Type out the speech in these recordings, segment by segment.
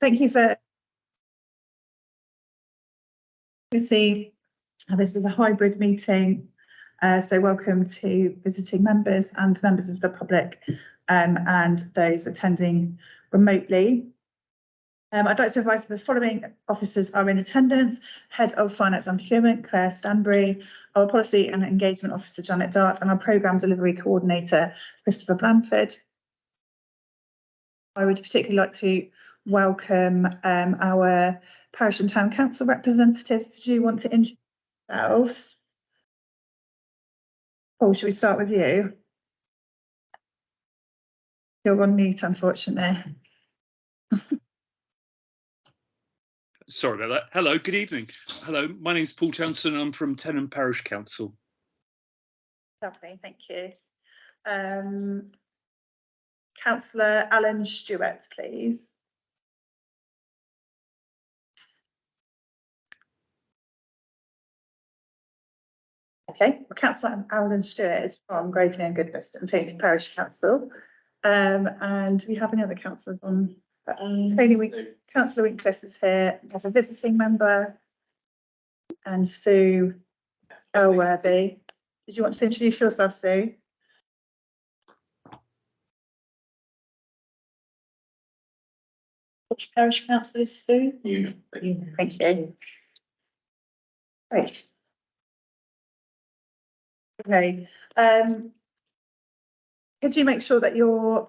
Thank you for this is a hybrid meeting, so welcome to visiting members and members of the public and those attending remotely. I'd like to advise that the following officers are in attendance: Head of Finance and Procurement, Claire Stanbury, our Policy and Engagement Officer, Janet Dart, and our Programme Delivery Coordinator, Christopher Blanford. I would particularly like to welcome our Parish and Town Council representatives. Did you want to introduce yourselves? Paul, should we start with you? You're on mute, unfortunately. Sorry about that. Hello, good evening. Hello, my name's Paul Townsend. I'm from Tenham Parish Council. Lovely, thank you. Councillor Alan Stewart, please. Okay, well, Councillor Alan Stewart is from Graveney and Goodnestone Parish Council. And we have any other councillors on? Councillor Winkcliffe is here as a visiting member, and Sue Elworthy. Did you want to introduce yourself, Sue? Which parish council is Sue? Thank you. Great. Okay. Could you make sure that your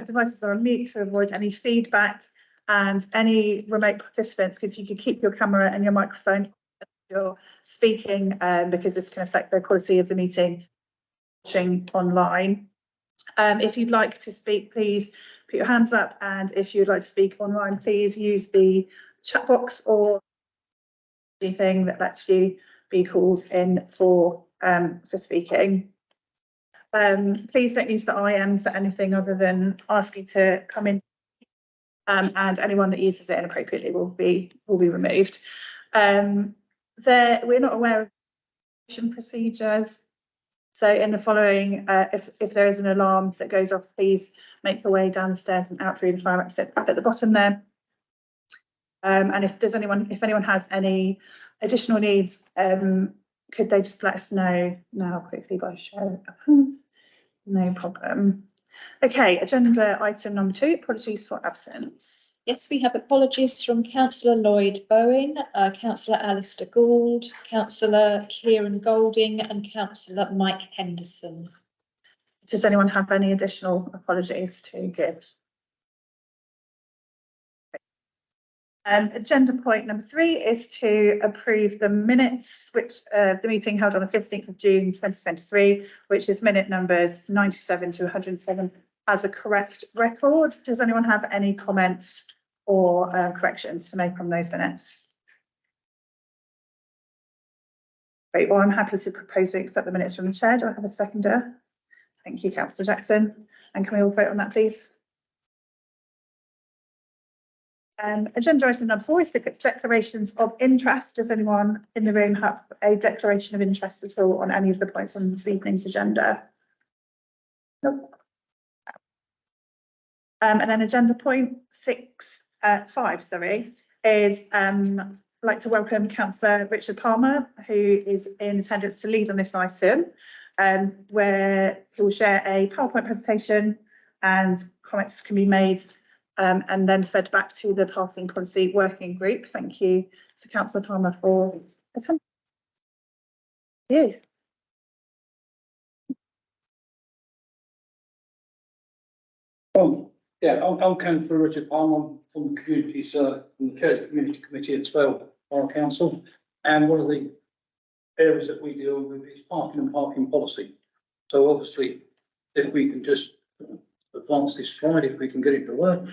devices are on mute to avoid any feedback, and any remote participants, if you could keep your camera and your microphone if you're speaking, because this can affect the quality of the meeting watching online. If you'd like to speak, please put your hands up, and if you'd like to speak online, please use the chat box or anything that lets you be called in for speaking. Please don't use the IM for anything other than asking to come in, and anyone that uses it inappropriately will be removed. We're not aware of procedures, so in the following, if there is an alarm that goes off, please make your way down the stairs and out through the fire exit at the bottom there. And if anyone has any additional needs, could they just let us know now quickly by show of hands? No problem. Okay, agenda item number 2, apologies for absence. Yes, we have apologies from Councillor Lloyd Bowen, Councillor Alistair Gould, Councillor Kieran Golding and Councillor Mike Henderson. Does anyone have any additional apologies to give? Agenda point number 3 is to approve the minutes, which the meeting held on the 15th of June 2023, which is minute numbers 97 to 107 as a correct record. Does anyone have any comments or corrections to make on those minutes? Great, well, I'm happy to propose to accept the minutes from the chair. Do I have a seconder? Thank you, Councillor Jackson. And can we all vote on that, please? Agenda item number 4 is the declarations of interest. Does anyone in the room have a declaration of interest at all on any of the points on this evening's agenda? Nope. And then agenda point 5, sorry, is I'd like to welcome Councillor Richard Palmer, who is in attendance to lead on this item, where he will share a PowerPoint presentation and comments can be made and then fed back to the Parking Policy Working Group. Thank you to Councillor Palmer for attending. I'm Councillor Richard Palmer from the Communities, from the Church Community Committee at Swale Borough Council, and one of the areas that we deal with is parking and parking policy. So obviously, if we can just advance this slide, if we can get it to work.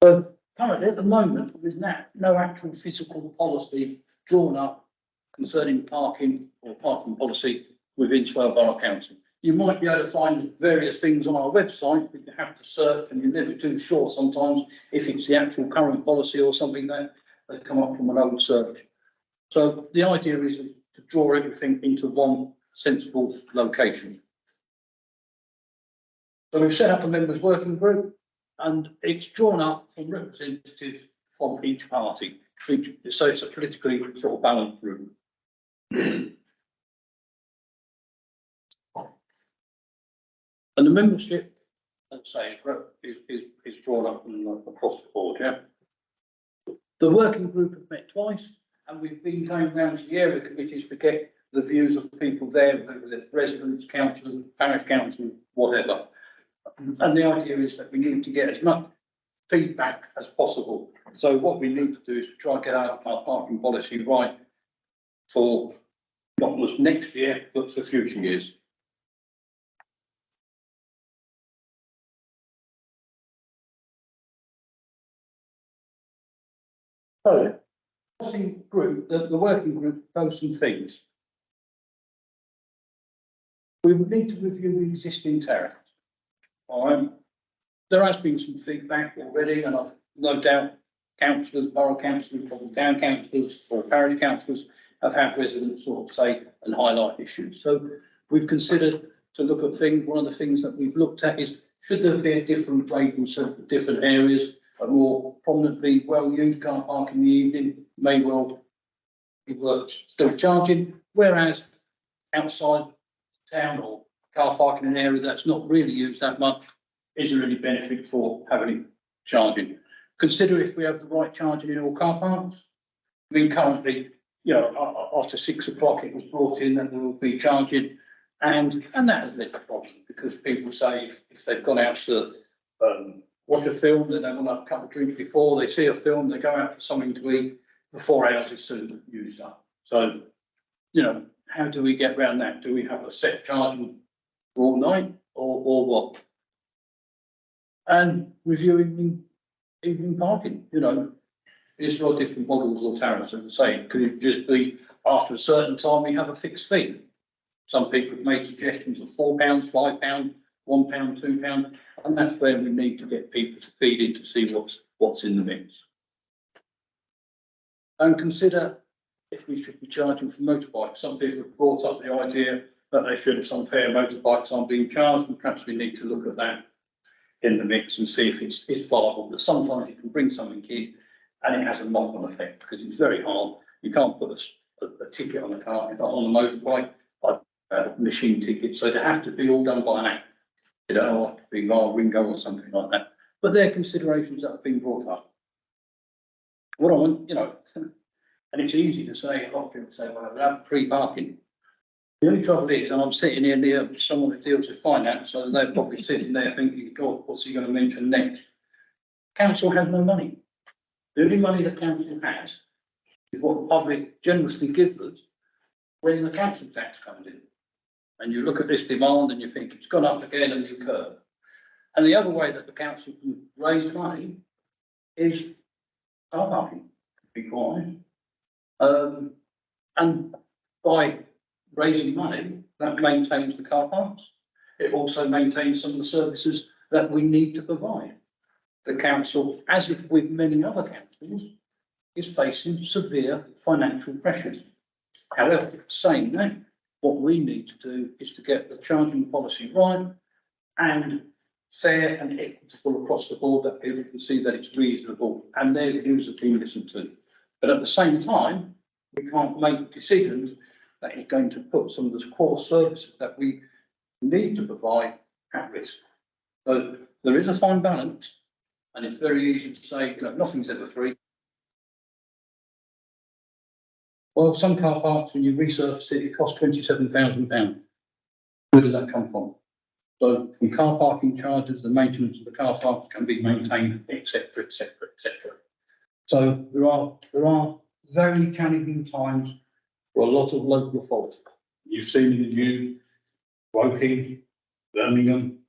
So currently, at the moment, there's no actual physical policy drawn up concerning parking or parking policy within Swale Borough Council. You might be able to find various things on our website, but you have to search, and you're never too sure sometimes if it's the actual current policy or something that has come up from an old search. So the idea is to draw everything into one sensible location. So we've set up a members working group. and it's drawn up from representatives from each party. So it's a politically sort of balanced group. And the membership, let's say, is drawn up from across the board, yeah. The working group have met twice, and we've been going around to the area committees to get the views of people there, whether they're residents, councillors, parish council, whatever. And the idea is that we need to get as much feedback as possible. So what we need to do is to try and get our parking policy right for not just next year, but for future years. So, the working group proposed some things. We would need to review the existing tariff. All right. There has been some feedback already, and I've no doubt councillors, borough councillors, probably town councillors or parish councillors have had residents sort of say and highlight issues. So we've considered to look at things. One of the things that we've looked at is, should there be a different rate in certain different areas? A more prominently well-used car park in the evening may well be worth still charging, whereas outside town or car park in an area that's not really used that much, is there any benefit for having it charging? Consider if we have the right charging in all car parks. I mean, currently, you know, after 6 o'clock, it was brought in that there will be charging, and that has led to problems because people say if they've gone out to watch a film, then they want to have a couple of drinks before they see a film, they go out for something to eat, the 4 hours is soon used up. So, you know, how do we get around that? Do we have a set charging for all night or what? And reviewing evening parking, you know, is there different models or tariffs, as I say? Could it just be after a certain time we have a fixed fee? Some people have made suggestions of £4, £5, £1, £2, and that's where we need to get people to feed in to see what's in the mix. And consider if we should be charging for motorbikes. Some people have brought up the idea that they feel it's unfair motorbikes aren't being charged, and perhaps we need to look at that in the mix and see if it's viable. But sometimes you can bring something in and it has a knock-on effect because it's very hard. You can't put a ticket on a car, on a motorbike, like a machine ticket. So they have to be all done by an app. You know, like be via Ringo or something like that. But they're considerations that have been brought up. What I want, you know, and it's easy to say, a lot of people say, well, I have free parking. The only trouble is, and I'm sitting here near someone who deals with finance, so they're probably sitting there thinking, God, what's he going to mention next? Council has no money. The only money the council has is what the public generously gives us when the council tax comes in. And you look at this demand and you think it's gone up again and you curve. And the other way that the council can raise money is car parking, to be quite honest. And by raising money, that maintains the car parks. It also maintains some of the services that we need to provide. The council, as with many other councils, is facing severe financial pressures. However, saying that, what we need to do is to get the charging policy right and fair and equitable across the board, that people can see that it's reasonable and their views have been listened to. But at the same time, we can't make decisions that is going to put some of the core services that we need to provide at risk. So there is a fine balance, and it's very easy to say, you know, nothing's ever free. Well, some car parks, when you resurface it, it costs £27,000. Where does that come from? So from car parking charges, the maintenance of the car park can be maintained, etc., etc., etc. So there are very challenging times for a lot of local authorities. You've seen in the news, Woking, Birmingham,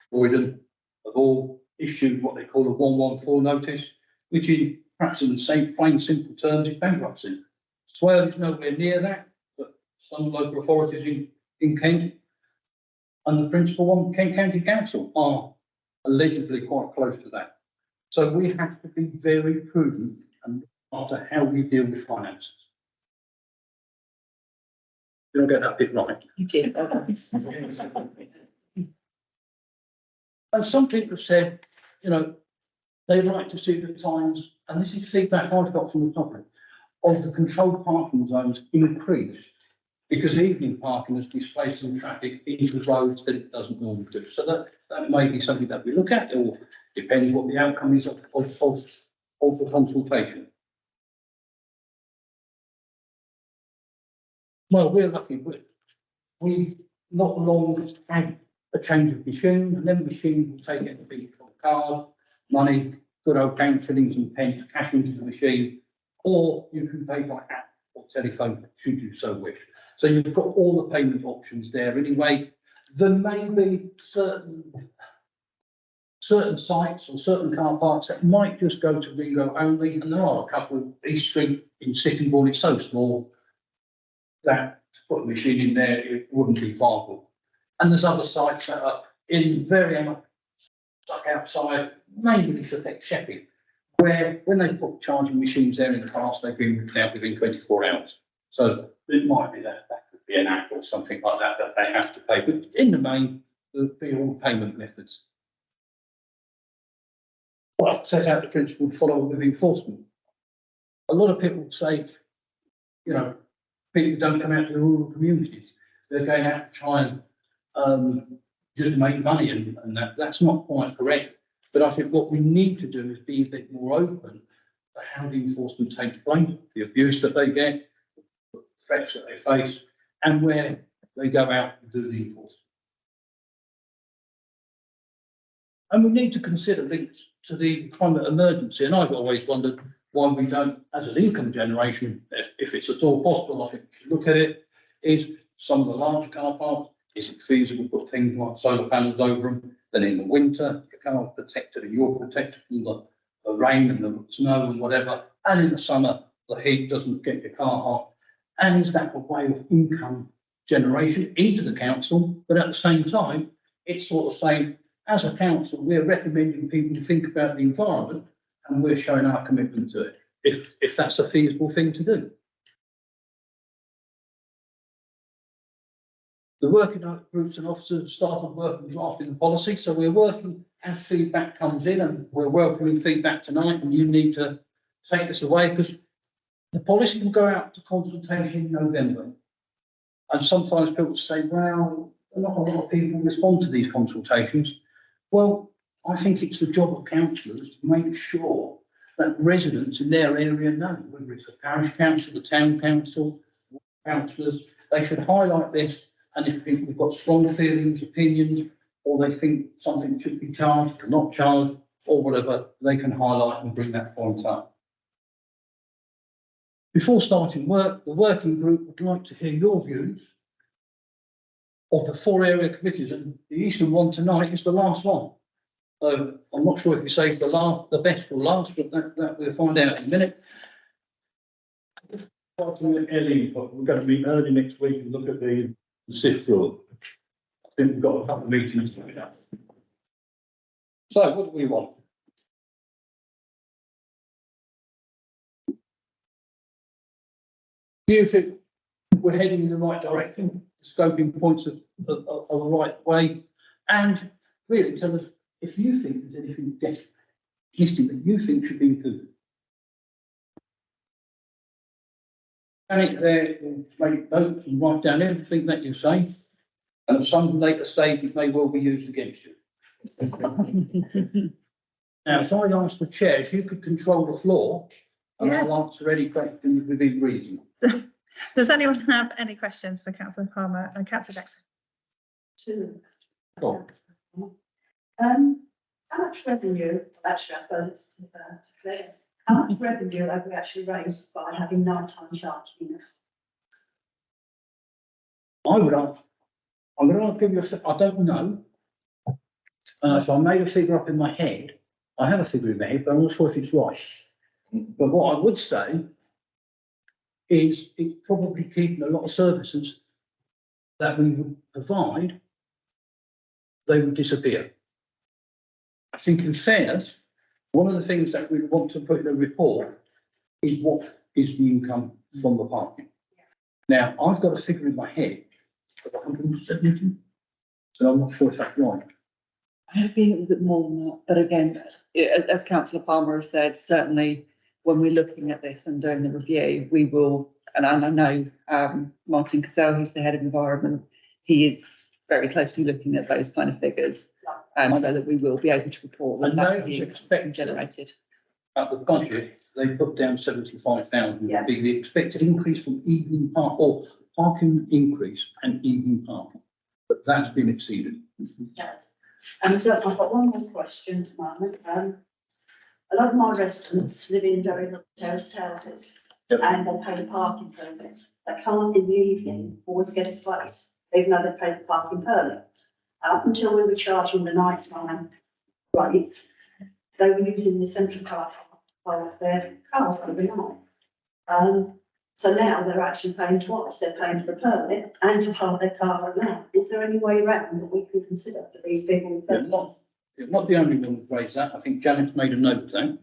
Croydon have all issued what they call a 114 notice, which is perhaps in the same plain simple terms is bankruptcy. Swale is nowhere near that, but some local authorities in Kent and the principal one, Kent County Council, are allegedly quite close to that. So we have to be very prudent and after how we deal with finances. Did I get that bit right? You did. And some people have said, you know, They'd like to see the times, and this is feedback I've got from the public, of the controlled parking zones increased because evening parking has displaced some traffic into roads that it doesn't normally do. So that may be something that we look at, or depending what the outcome is of the consultation. Well, we're lucky. We've not long had a change of machine, and then the machine will take anything from card, money, good old pound shillings and pence, cash into the machine, or you can pay by app or telephone should you so wish. So you've got all the payment options there anyway. There may be certain sites or certain car parks that might just go to Ringo only, and there are a couple. East Street in Sittingbourne is so small that to put a machine in there, it wouldn't be viable. And there's other sites that are in very stuck outside, mainly affect Sheffield, where when they put charging machines there in the past, they've been ripped out within 24 hours. So it might be that could be an act or something like that that they have to pay. But in the main, there'll be all payment methods. Well, set out the principle followed with enforcement. A lot of people say, you know, people don't come out to the rural communities. They're going out to try and just make money, and that's not quite correct. But I think what we need to do is be a bit more open to how the enforcement takes place, the abuse that they get, the threats that they face, and where they go out and do the enforcement. And we need to consider links to the climate emergency. And I've always wondered why we don't, as an income generation, if it's at all possible, I think we should look at it, is some of the large car parks, is it feasible to put things like solar panels over them? Then in the winter, your car's protected and you're protected from the rain and the snow and whatever. And in the summer, the heat doesn't get your car hot. And is that a way of income generation into the council? But at the same time, it's sort of saying, as a council, we're recommending people to think about the environment and we're showing our commitment to it, if that's a feasible thing to do. The working groups and officers have started working drafting the policy, so we're working as feedback comes in, and we're welcoming feedback tonight, and you need to take this away because the policy will go out to consultation in November. And sometimes people say, well, not a lot of people respond to these consultations. Well, I think it's the job of councillors to make sure that residents in their area know, whether it's the parish council, the town council, councillors, they should highlight this. And if people have got strong feelings, opinions, or they think something should be charged or not charged, or whatever, they can highlight and bring that point up. Before starting work, the working group would like to hear your views of the 4 area committees, and the Eastern one tonight is the last one. So I'm not sure if you say the best or last, but that we'll find out in a minute. Ellie, but we're going to meet early next week and look at the SIF floor. I think we've got a couple of meetings coming up. So what do we want? Do you think we're heading in the right direction? Scoping points are the right way? And really tell us if you think there's anything missing that you think should be included. There, make notes and write down everything that you say, and at some later stage it may well be used against you. Now, if I ask the chair if you could control the floor, and I'll answer any questions within reason. Does anyone have any questions for Councillor Palmer and Councillor Jackson? Go How much revenue, actually, I suppose it's to Claire, how much revenue have we actually raised by having nighttime charging? I'm going to give you I don't know. So I made a figure up in my head. I have a figure in my head, but I'm not sure if it's right. But what I would say is it's probably keeping a lot of services that we would provide, they would disappear. I think in fairness, one of the things that we want to put in a report is what is the income from the parking. Now, I've got a figure in my head of 170, so I'm not sure if that's right. I'd be a little bit more than that, but again, as councillor Palmer has said, certainly when we're looking at this and doing the review, we will, and I know Martin Cassell, who's the head of environment, he is very closely looking at those kind of figures, so that we will be able to report that that is being generated. At the budget, they put down 75,000 would be the expected increase from evening park or parking increase and evening parking. But that's been exceeded. Yes. And so I've got one more question at the moment. A lot of my residents live in very little terraced houses and they pay the parking permits. They can't in the evening always get a space, even though they pay the parking permit. Up until we were charging the night time rates, they were using the central park for their cars every night. So now they're actually paying twice. They're paying for a permit and to park their car at night. Is there any way around that we can consider for these people? You're not the only one who's raised that. I think Janet's made a note of that.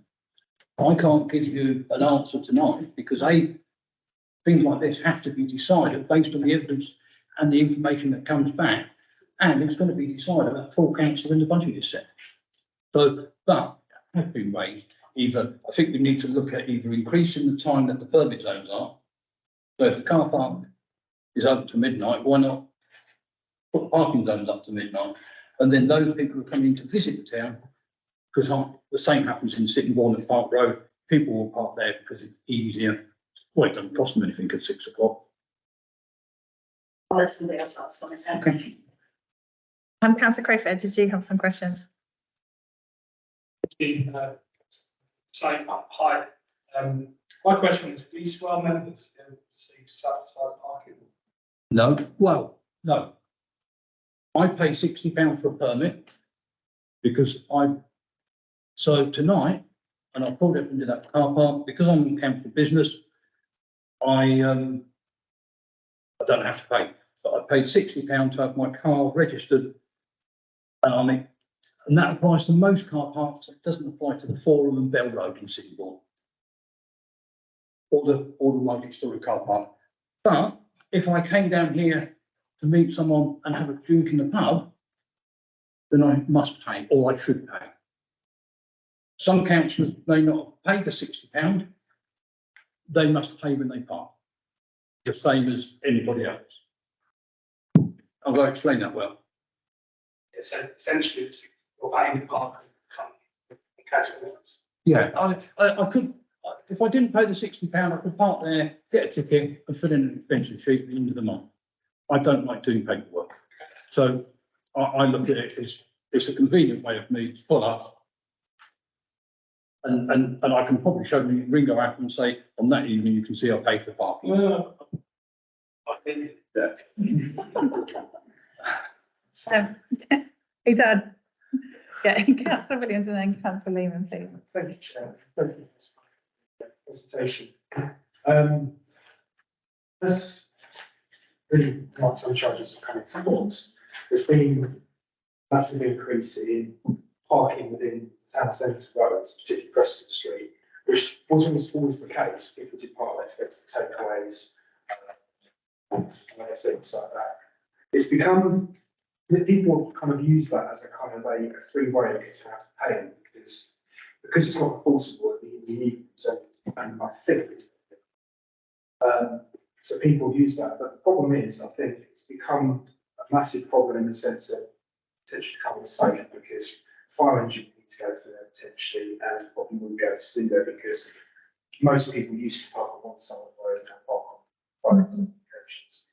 I can't give you an answer tonight because things like this have to be decided based on the evidence and the information that comes back. And it's going to be decided at full council when the budget is set. So, but have been raised. Either, I think we need to look at either increasing the time that the permit zones are. So if the car park is open to midnight, why not put the parking zones up to midnight? And then those people who are coming to visit the town, because the same happens in Sittingbourne and Park Road, people will park there because it's easier. Well, it doesn't cost them anything at 6 o'clock. Well, that's somebody else asked something. Okay. Councillor Crowfoot, did you have some questions? Hi. My question is, do these well members receive side parking? No, well, no. I pay £60 for a permit because so tonight, and I pulled up into that car park, because I'm in council business, I don't have to pay, but I paid £60 to have my car registered. And that applies to most car parks. It doesn't apply to the Forum and Bell Road in Sittingbourne. Or the multi-storey car park. But if I came down here to meet someone and have a drink in the pub, then I must pay, or I should pay. Some councillors may not pay the £60. They must pay when they park. The same as anybody else. I'll explain that well. So essentially, you're paying the park and casual business. Yeah, I could, if I didn't pay the £60, I could park there, get a ticket and fill in an expensive sheet at the end of the month. I don't like doing paperwork. So I look at it as it's a convenient way of me to pull up. And I can probably show you Ringo app and say, on that evening, you can see I pay for parking. I think Who's that? Yeah, Councillor Williams and then Councillor Lehman, please. Thank you, Chair. Thank you for this presentation. As the lifetime charges are coming to court, there's been a massive increase in parking within town centre roads, particularly Preston Street, which wasn't always the case. People did park there to go to the takeaways and other things like that. It's become that people kind of use that as a kind of a three-way of getting out of paying because it's not enforceable. You need and I think so people use that. But the problem is, I think it's become a massive problem in the sense of potentially becoming safe because fire engine need to go through there potentially and probably wouldn't be able to do that because most people used to park on one side of the road and park on private locations.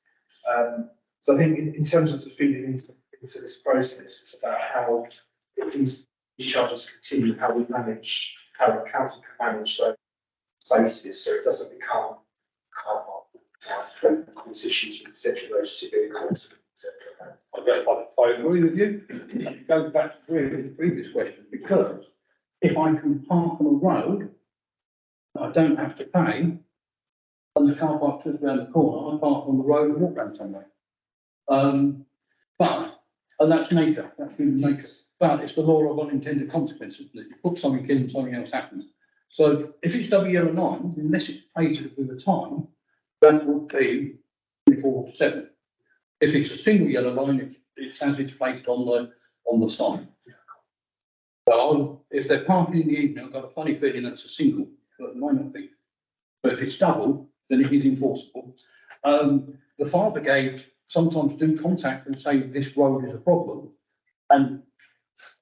So I think in terms of the feeding into this process, it's about how if these charges continue, how we manage, how the council can manage those spaces so it doesn't become car park, cause issues with potential emergency vehicles, etc. I agree with you. It goes back to the previous question because if I can park on a road, I don't have to pay, and the car park just around the corner, I park on the road and walk around somewhere. And that's nature, that's human nature. But it's the law of unintended consequences that you put something in and something else happens. So if it's double yellow line, unless it's paid with a time, that would be 24/7. If it's a single yellow line, it says it's placed on the sign. Well, if they're parking in the evening, I've got a funny feeling that's a single, but it might not be. But if it's double, then it is enforceable. The fire brigade sometimes do contact and say this road is a problem. And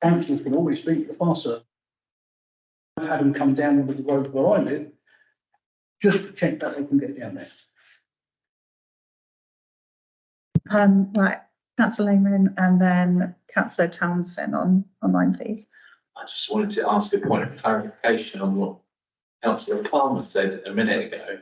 councillors can always speak to the fire service. I've had them come down with the road where I live, just to check that they can get down there. Right, councillor Lehman and then councillor Townsend online, please. I just wanted to ask a point of clarification on what councillor Palmer said a minute ago.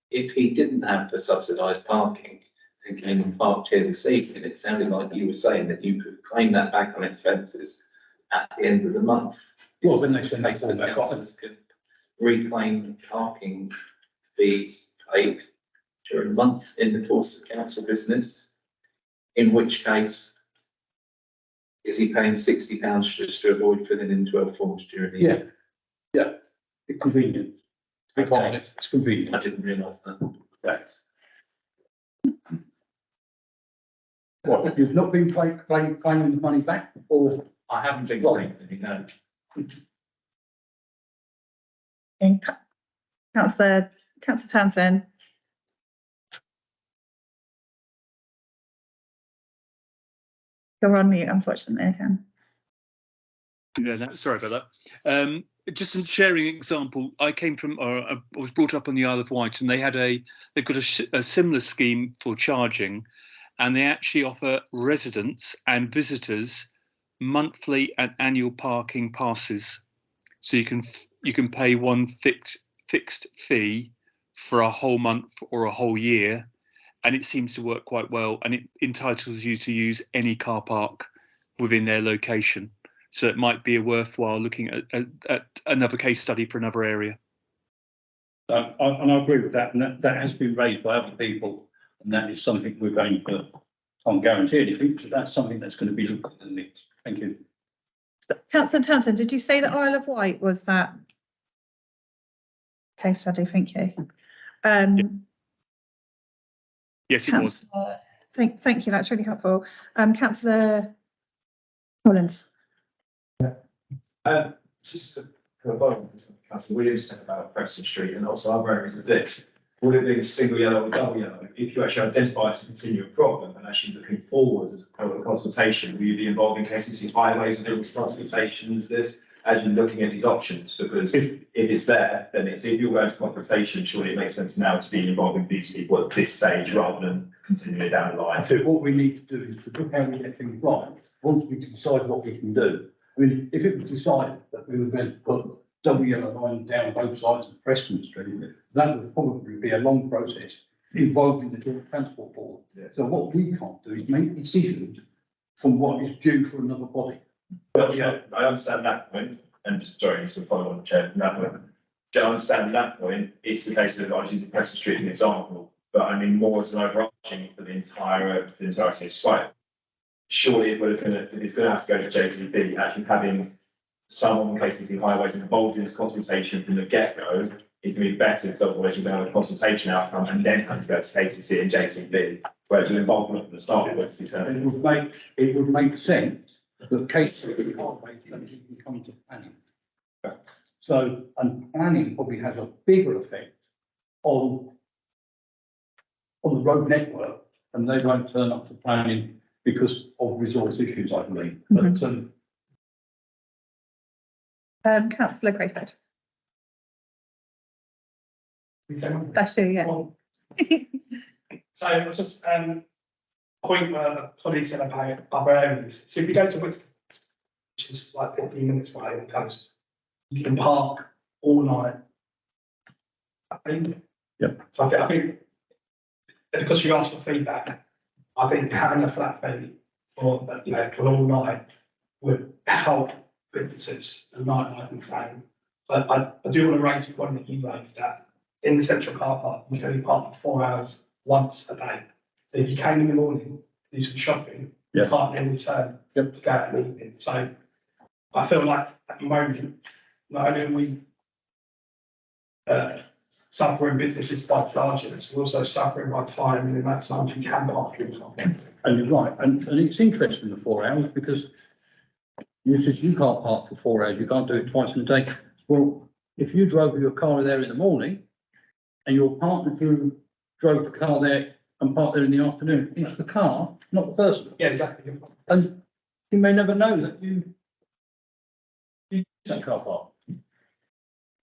If he didn't have the subsidised parking and came and parked here this evening, it sounded like you were saying that you could claim that back on expenses at the end of the month. Well, when they send that So form back off. councillors could reclaim parking fees paid during a month in the course of council business, in which case is he paying £60 just to avoid filling in 12 forms during the year? Yeah, it's convenient. To be quite honest, it's convenient. I didn't realise that. Right. What, you've not been claiming the money back, or? I haven't been claiming any, no. Okay, councillor Townsend. You're on mute, unfortunately, again. Yeah, no, sorry about that. Just a sharing example. I came from, or I was brought up on the Isle of Wight, and they've got a similar scheme for charging, and they actually offer residents and visitors monthly and annual parking passes. So you can pay one fixed fee for a whole month or a whole year, and it seems to work quite well, and it entitles you to use any car park within their location. So it might be a worthwhile looking at another case study for another area. And I agree with that, and that has been raised by other people, and that is something we're going to, can't guarantee anything, but that's something that's going to be looked at in the next. Thank you. Councillor Townsend, did you say that Isle of Wight was that case study? Thank you. Yes, it was. Thank you, that's really helpful. Councillor Collins. Just to follow on what Councillor Williams said about Preston Street and also other areas of this, would it be single yellow or double yellow? If you actually identify as a continuing problem and actually looking forward as a consultation, will you be involved in KCC highways and doing consultations this as you're looking at these options? Because if it's there, then it's, if you're going to consultation, surely it makes sense now to be involving these people at this stage rather than continuing down the I line. think what we need to do is to look how we get things right, once we decide what we can do. I mean, if it was decided that we were going to put double yellow line down both sides of Preston Street, that would probably be a long process involving the Joint Transport Board. Yeah. So what we can't do is make decisions from what is due for another body. Well, yeah, I understand that point, and just sorry, just to follow on, Chair, from that point. I understand that point, it's the case of, I use Preston Street as an example, but I mean more as an overarching for the entire site. Surely if we're looking at, it's going to have to go to JTB, actually having someone on KCC highways involved in this consultation from the get-go is going to be better, because otherwise you're going to have a consultation outcome and then have to go to KCC and JTB, whereas your involvement from the start was determined. It would make sense that KCC highways actually can come to planning. So, and planning probably has a bigger effect on the road network, and they won't turn up to planning because of resource issues, I believe. But, Councillor Crayford. That's you, yeah. So it was just point where the colleague said about other areas. So if you go to Whitstable, which is like 15 minutes away on the coast, you can park all night. I think. Yep. So I think because you asked for feedback, I think having a flat fee for for all night would help businesses and nightlife and thing. But I do want to raise the point that you raised that in the central car park, you can only park for 4 hours once a day. So if you came in the morning, do some shopping, you can't then return to go out and evening. So I feel like at the moment, not only are we suffering businesses by charging us, we're also suffering by time and the amount of time you can park in the car. and you're right, and it's interesting the 4 hours, because You said you can't park for 4 hours, you can't do it twice in a day. Well, if you drove your car there in the morning and your partner who drove the car there and parked there in the afternoon, it's the car, not the person. Yeah, exactly. And you may never know that you use that car park.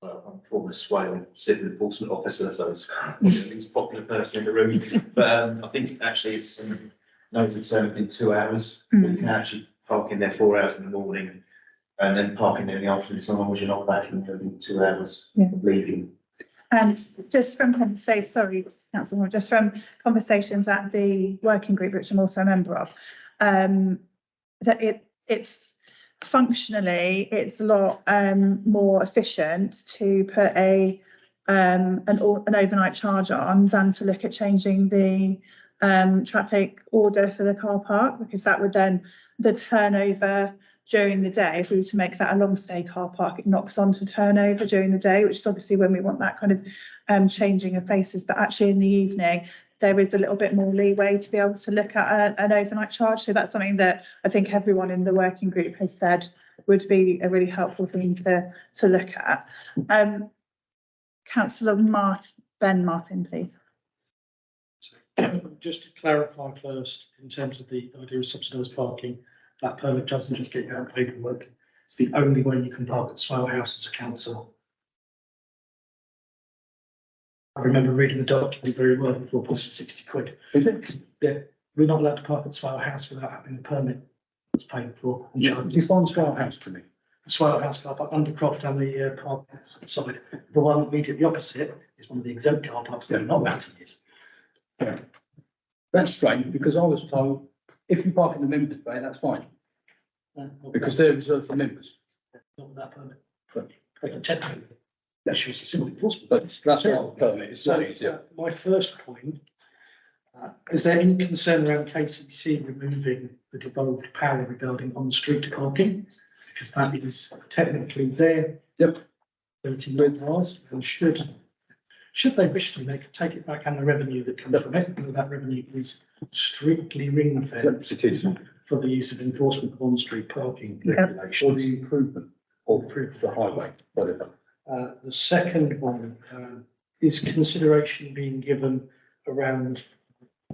Well, I'm former Swale civil enforcement officer, so it's the least popular person in the room. But I think actually it's no return within 2 hours. You can actually park in there 4 hours in the morning and then park in there in the afternoon, as long as you're not back in within 2 hours Yeah. of leaving. And just from Councillor, just from conversations at the working group, which I'm also a member of, that it's functionally, it's a lot more efficient to put an overnight charge on than to look at changing the traffic order for the car park, because that would then, the turnover during the day, if we were to make that a long stay car park, it knocks onto turnover during the day, which is obviously when we want that kind of changing of places. But actually in the evening, there is a little bit more leeway to be able to look at an overnight charge. So that's something that I think everyone in the working group has said would be a really helpful thing to look at. Councillor Ben Martin, please. Just to clarify first, in terms of the idea of subsidised parking, that permit doesn't just get you out paperwork. It's the only way you can park at Swale House as a council. I remember reading the document very well before posting 60 quid. Is it? Yeah, we're not allowed to park at Swale House without having a permit that's paid for. Yeah, define Swale House to me. The Swale House car park, Undercroft and the park side. The one immediately opposite is one of the exempt car parks that are not allowed to use. Yeah. That's strange, because I was told, if you park in the members' bay, that's fine, because they're reserved for members. Not with that permit. But They can check it. That's just a simple enforcement. that's not a permit, it's not easy. My first point, is there any concern around KCC removing the devolved power regarding on-street parking? Because that is technically their ability, not ours, and should they wish to, they could take it back and the revenue that comes from it, and that revenue is strictly ring-fenced It is, for the use of enforcement of on-street parking Yeah. or regulations. the improvement of the highway, whatever. The second one, is consideration being given around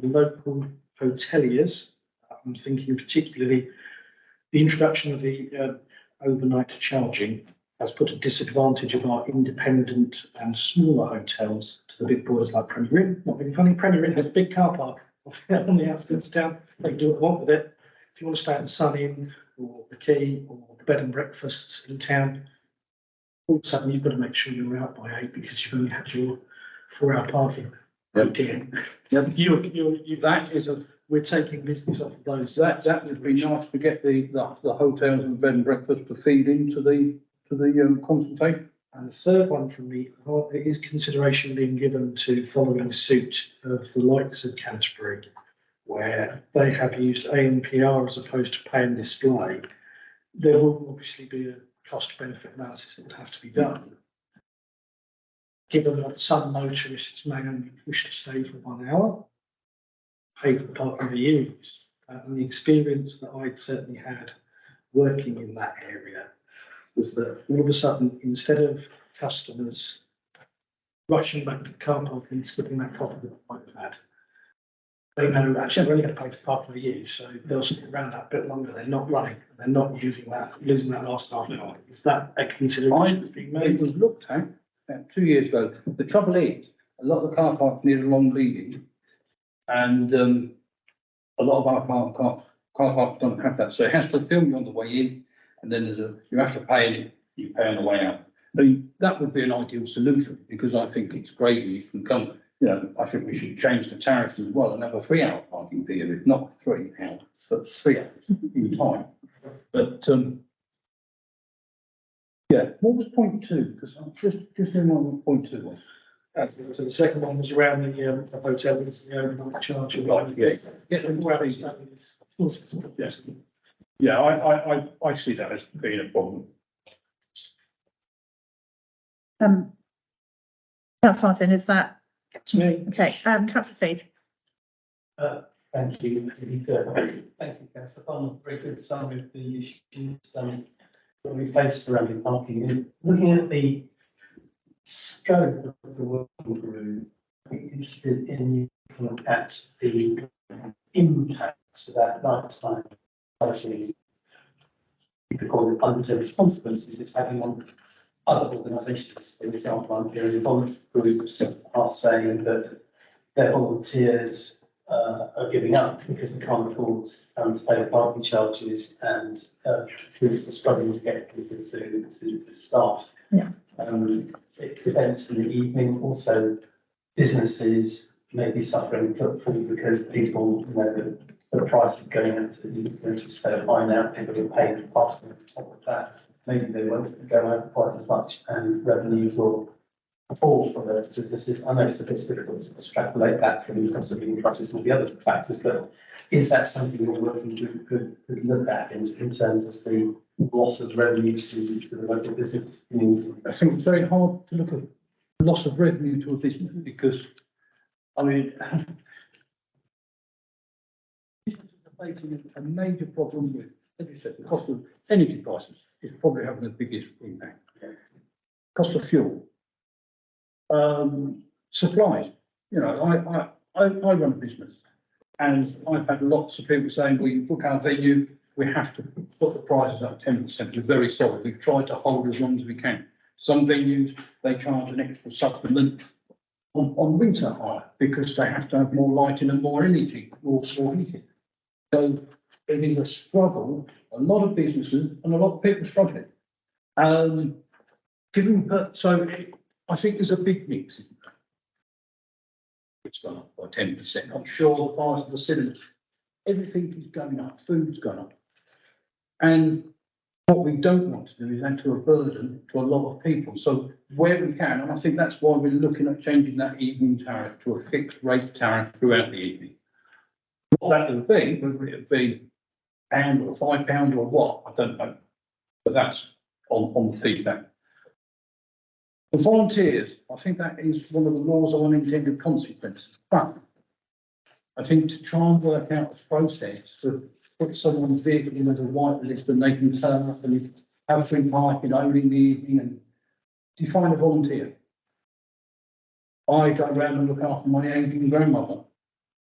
local hoteliers. I'm thinking particularly the introduction of the overnight charging has put a disadvantage of our independent and smaller hotels to the big boys like Premier Inn. Not really funny, Premier Inn has a big car park on the outskirts of town. They can do what they want with it. If you want to stay at the Sun Inn or the Quay or the bed and breakfasts in town, all of a sudden you've got to make sure you're out by 8 because you've only had your 4-hour party. Oh dear. Yep. That is we're taking business off of those. That would be nice to get the hotels and bed and breakfast to feed into the consultation. And the third one from me, is consideration being given to following suit of the likes of Canterbury, where they have used ANPR as opposed to pay and display. There will obviously be a cost benefit analysis that would have to be done. Given that some motorists may only wish to stay for 1 hour, pay for the parking they use, and the experience that I've certainly had working in that area was that all of a sudden, instead of customers rushing back to the car park and skipping that coffee that they might have had, they know actually we're only going to pay for the parking they use, so they'll stick around that bit longer. They're not running, they're not using that, losing that last half an hour. Is that a consideration that's being It made? was looked at about 2 years ago. The trouble is, a lot of the car parks need a long leading, and a lot of our car parks don't have that, so it has to film you on the way in, and then you have to pay it, you pay on the way out. I mean, that would be an ideal solution, because I think it's great you can come, I think we should change the tariffs as well and have a 3-hour parking period, not 3 hours, but 3 hours in time. But, what was point 2? Because I'm just in what point 2 was. So the second one was around the hotel, it's the overnight charge. Right, yeah. Yes, and where it's standing is. Yes. Yeah, I see that as being a problem. Councillor Martin, is that To me, okay? Councillor Speed. I Thank you. Thank you, Councillor Palmer. Very good summary of the issues that we face surrounding parking. And looking at the scope of the working group, I'm interested in you looking at the impacts of that lifetime policy. You could call it unintended consequences it's having on other organisations. For example, I'm hearing volunteer groups are saying that their volunteers are giving up because they can't afford to pay the parking charges and are struggling to get people to staff. Yeah. Events in the evening, also businesses may be suffering because people, you know, the price of going out to the evening is so high now, people are paying parking on top of that. Maybe they won't go out quite as much and revenues will fall for those businesses. I know it's a bit difficult to extrapolate that from the cost of living crisis and all the other factors, but is that something your working group could look at in terms of the loss of revenues to the local business community? I think it's very hard to look at loss of revenue to a business because, I mean, businesses are facing a major problem with, as you said, the cost of energy prices is probably having the biggest impact. Cost of fuel. Supplies, you know, I run a business and I've had lots of people saying, we book our venue, we have to put the prices up 10%. We're very sorry. We've tried to hold as long as we can. Some venues, they charge an extra supplement on winter hire because they have to have more lighting and more energy, more heating. So it is a struggle, a lot of businesses and a lot of people struggling. I think there's a big mix. It's gone up by 10%. I'm sure the price of the cylinders, everything is going up, food's gone up. And what we don't want to do is add to a burden to a lot of people. So where we can, and I think that's why we're looking at changing that evening tariff to a fixed rate tariff throughout the evening. What that will be, whether it be £1 or £5 or what, I don't know. But that's on the feedback. The volunteers, I think that is one of the laws of unintended consequences. But I think to try and work out a process to put someone's vehicle in as a white list and they can turn up and have free parking only in the evening and define a volunteer. I go around and look after my aging grandmother.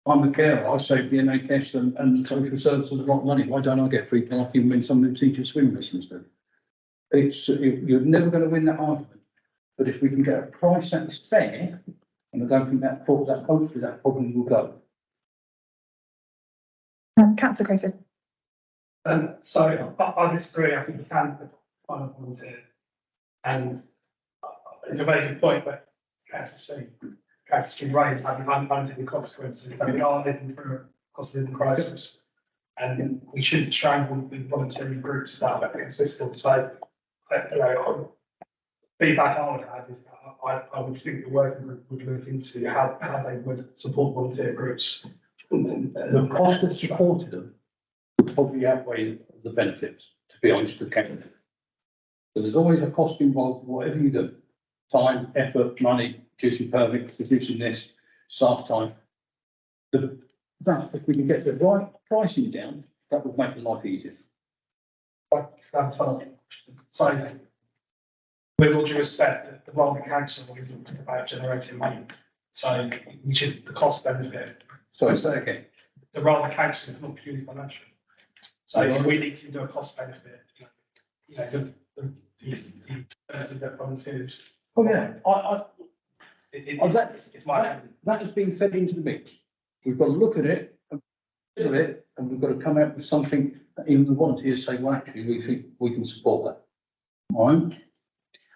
I'm a carer. I save the NHS and the social services a lot of money. Why don't I get free parking when some of the teachers swim lessons do? You're never going to win that argument. But if we can get a price that is fair, and I don't think hopefully that problem will go. Councillor Crayford. So I disagree. I think you can find a volunteer, and it's a very good point. But Councillor Skin Rain having unintended consequences that we are living through a cost of living crisis, and we shouldn't strangle the volunteering groups that are existing. So, feedback I would have is that I would think the working group would look into how they would support volunteer groups. The cost of supporting them would probably outweigh the benefits, to be honest with Kevin. So there's always a cost involved, whatever you do. Time, effort, money, producing permits, producing this, staff time. If we can get the right pricing down, that would make life easier. That's fine. So, with all due respect, the role of the council isn't about generating money. So the cost benefit. Sorry, say again. The role of the council is not purely financial. So we need to do a cost benefit. The services that volunteers. Oh yeah, It's my that has been fed into the mix. We've got to look at it and consider it, and we've got to come out with something that even the volunteers say, well, actually, we think we can support that. All right.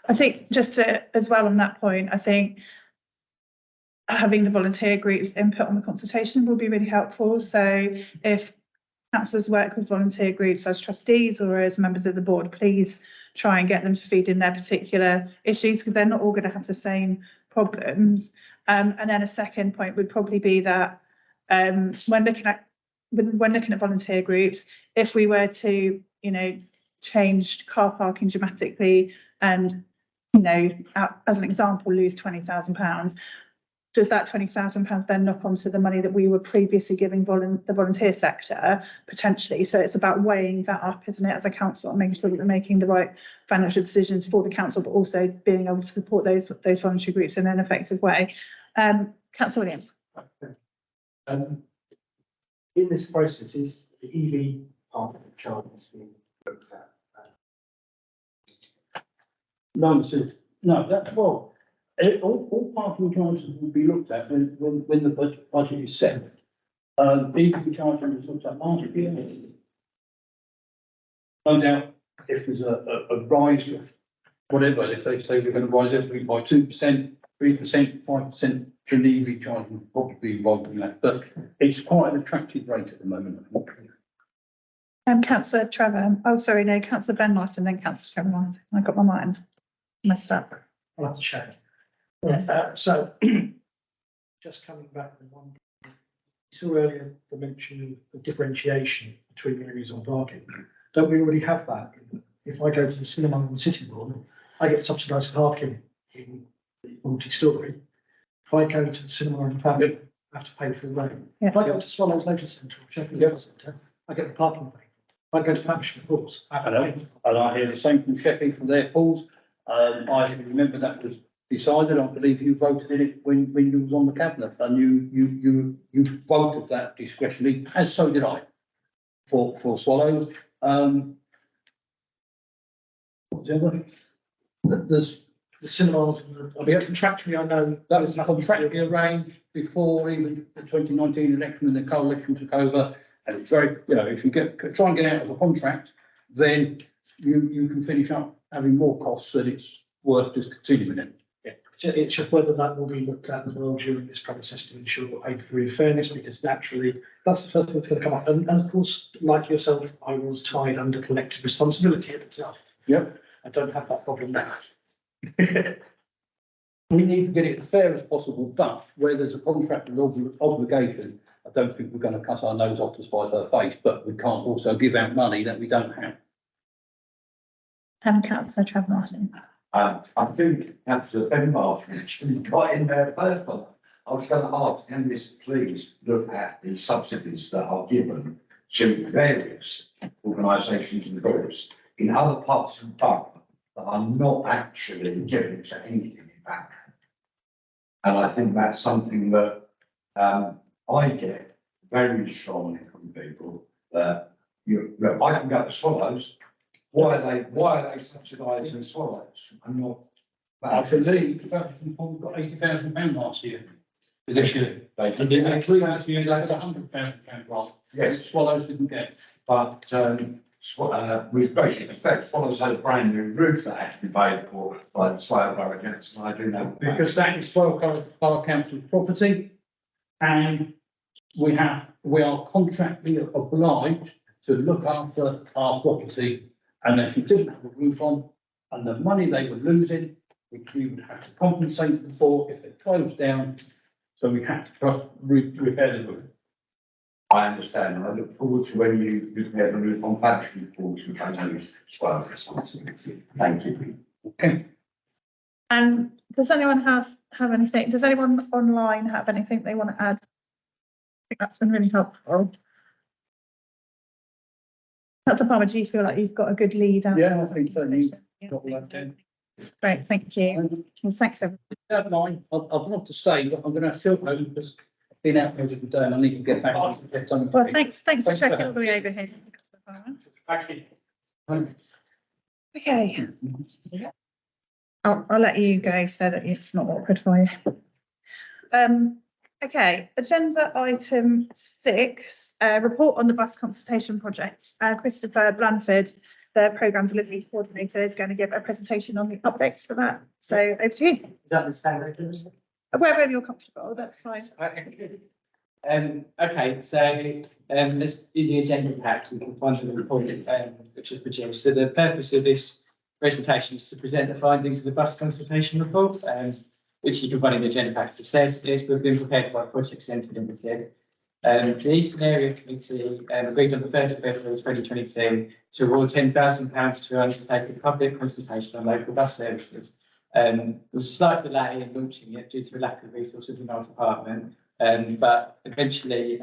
I think just to, as well on that point, I think having the volunteer groups input on the consultation will be really helpful. So if councillors work with volunteer groups as trustees or as members of the board, please try and get them to feed in their particular issues because they're not all going to have the same problems. And then a second point would probably be that when looking at volunteer groups, if we were to, change car parking dramatically and, as an example, lose £20,000, does that £20,000 then knock onto the money that we were previously giving the volunteer sector potentially? So it's about weighing that up, isn't it, as a council, and making sure that we're making the right financial decisions for the council, but also being able to support those voluntary groups in an effective way. Councillor Williams. In this process, is the EV parking charges being looked at? No, all parking charges will be looked at when the budget is set. EV charging is looked at last year. No doubt, if there's a rise of whatever, if they say we're going to rise everything by 2%, 3%, 5%, then the EV charging will probably be involved in that. But it's quite an attractive rate at the moment. Councillor Trevor. Oh, sorry, no, Councillor Ben Martin, then Councillor Trevor Martin. I got my mind messed up. I'll have to check. So just coming back to one, you saw earlier the mention of differentiation between areas on parking. Don't we already have that? If I go to the cinema on City Hall, I get subsidised parking in the multi-storey. If I go to the cinema in Pavilion, I have to pay for the road. Yeah. If I go to Swallows Leisure Centre or Sheffield Leisure Centre, I get the parking fee. If I go to Faversham Pools, I have to pay. And I hear the same from Sheffield for their pools. I remember that was decided. I believe you voted in it when you was on the cabinet, and you voted that discretionary, as so did I, for Swallows. What's the other? There's The cinemas, I mean, contractually, I know that was contractually arranged before even the 2019 election, when the coalition took over. And it's very, if you try and get out of a contract, then you can finish up having more costs than it's worth just continuing it. It's just whether that will be looked at as well during this process to ensure a degree of fairness, because naturally that's the first thing that's going to come up. And of course, like yourself, I was tied under collective responsibility at the time. Yep. I don't have that problem now. We need to get it as fair as possible, but where there's a contract with obligation, I don't think we're going to cut our nose off to spite our face, but we can't also give out money that we don't have. Councillor Trevor Martin. I think Councillor Ben Martin actually got in there first. I was going to ask, can this please look at the subsidies that are given to various organisations and groups in other parts of the borough that are not actually given to anything back. And I think that's something that I get very strongly from people that I can go to Swallows. Why are they subsidising Swallows? I'm not. I believe Faversham Pool got £80,000 last year. This year. They And then previous year, they had £100,000 grant. Yes. Swallows didn't get. But with great respect, Swallows had a brand new roof that had to be paid for by the Slough Borough Council. I do know. Because that is Slough Borough Council's property, and we are contractually obliged to look after our property. And if you didn't have a roof on, and the money they were losing, which we would have to compensate them for if they closed down, so we had to repair the roof. I understand, and I look forward to when you repair the roof on Faversham Pools, which I know is Slough responsibility. Thank you. Okay. Does anyone have anything? Does anyone online have anything they want to add? I think that's been really helpful. Councillor Palmer, do you feel like you've got a good lead out? Yeah, I think so. Got all that down. Great, thank you. And thanks everyone. Don't mind, I'd love to stay, but I'm going to have to tilt home because I've been out most of the day and I need to get back. Well, thanks for checking all the way over here. Okay. I'll let you go so that it's not awkward for you. Okay, agenda item 6, report on the bus consultation project. Christopher Blanford, the programme delivery coordinator, is going to give a presentation on the updates for that. So over to you. Is that the standard? Wherever you're comfortable, that's fine. Okay, so this in the agenda pack, we can find the report which is produced. So the purpose of this presentation is to present the findings of the bus consultation report, which you can find in the agenda pack. As it says, it's been prepared by Project Centre Limited. The Eastern Area Committee agreed on the 3rd of February 2022 to award £10,000 to undertake a public consultation on local bus services There was a slight delay in launching it due to a lack of resources in our department, but eventually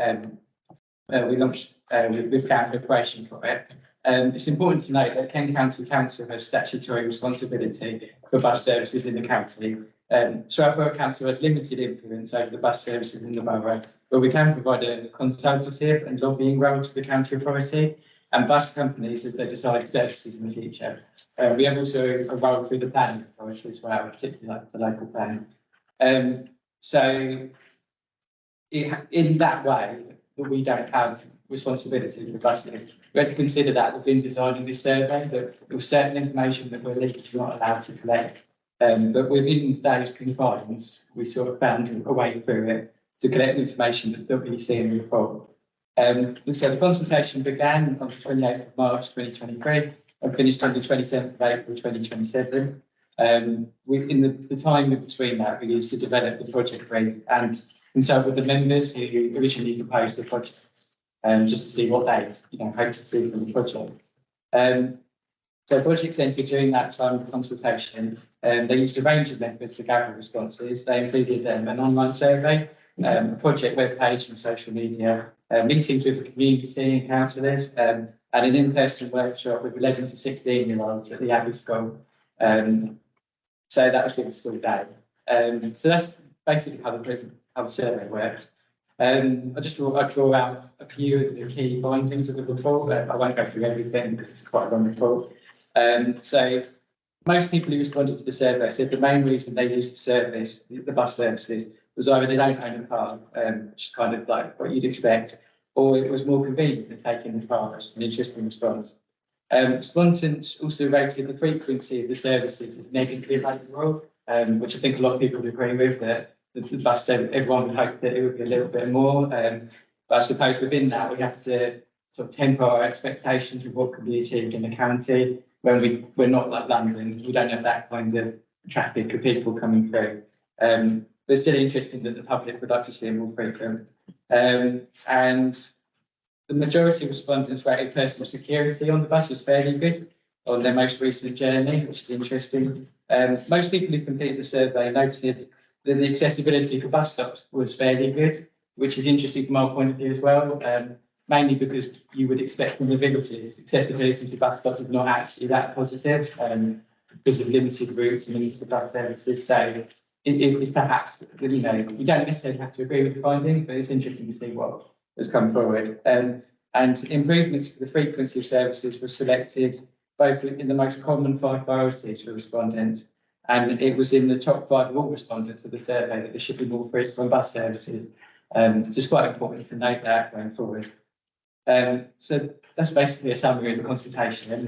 we launched with Kent preparation for it. It's important to note that Kent County Council has statutory responsibility for bus services in the county. Stroud Borough Council has limited influence over the bus services in the borough, but we can provide a consultative and lobbying role to the county authority and bus companies as they decide services in the future. We have also a role through the planning authority as well, particularly like the local plan. So in that way, that we don't have responsibility for the buses, we had to consider that within designing this survey, that there was certain information that we're legally not allowed to collect. But within those confines, we sort of found a way through it to collect information that we see in the report. So the consultation began on the 28th of March 2023 and finished on the 27th of April 2027. In the time in between that, we used to develop the project brief and consult with the members who originally proposed the project, just to see what they hope to see from the project. So Project Centre during that time of consultation, they used a range of methods to gather responses. They included an online survey, a project webpage and social media, meetings with the community and councillors, and an in-person workshop with 11 to 16-year-olds at the Abbey School. So that was for the school day. So that's basically how the survey worked. I draw out a few of the key findings of the report. I won't go through everything because it's quite a long report. So most people who responded to the survey said the main reason they used the bus services, was either they don't own a car, which is kind of like what you'd expect, or it was more convenient than taking the car, which is an interesting response. Respondents also rated the frequency of the services as negative overall, which I think a lot of people would agree with, that the bus service, everyone would hope that it would be a little bit more. But I suppose within that, we have to sort of temper our expectations of what can be achieved in the county. When we're not like London, we don't have that kind of traffic of people coming through. But it's still interesting that the public would like to see more frequent. And the majority of respondents rated personal security on the bus as fairly good on their most recent journey, which is interesting. Most people who completed the survey noted that the accessibility for bus stops was fairly good, which is interesting from our point of view as well. Mainly because you would expect from the villages, accessibility to bus stops is not actually that positive because of limited routes and limited bus services. So it is perhaps, you don't necessarily have to agree with the findings, but it's interesting to see what has come forward. And improvements to the frequency of services were selected both in the most common 5 priorities for respondents, and it was in the top 5 of all respondents of the survey that there should be more frequent bus services. So it's quite important to note that going forward. So that's basically a summary of the consultation,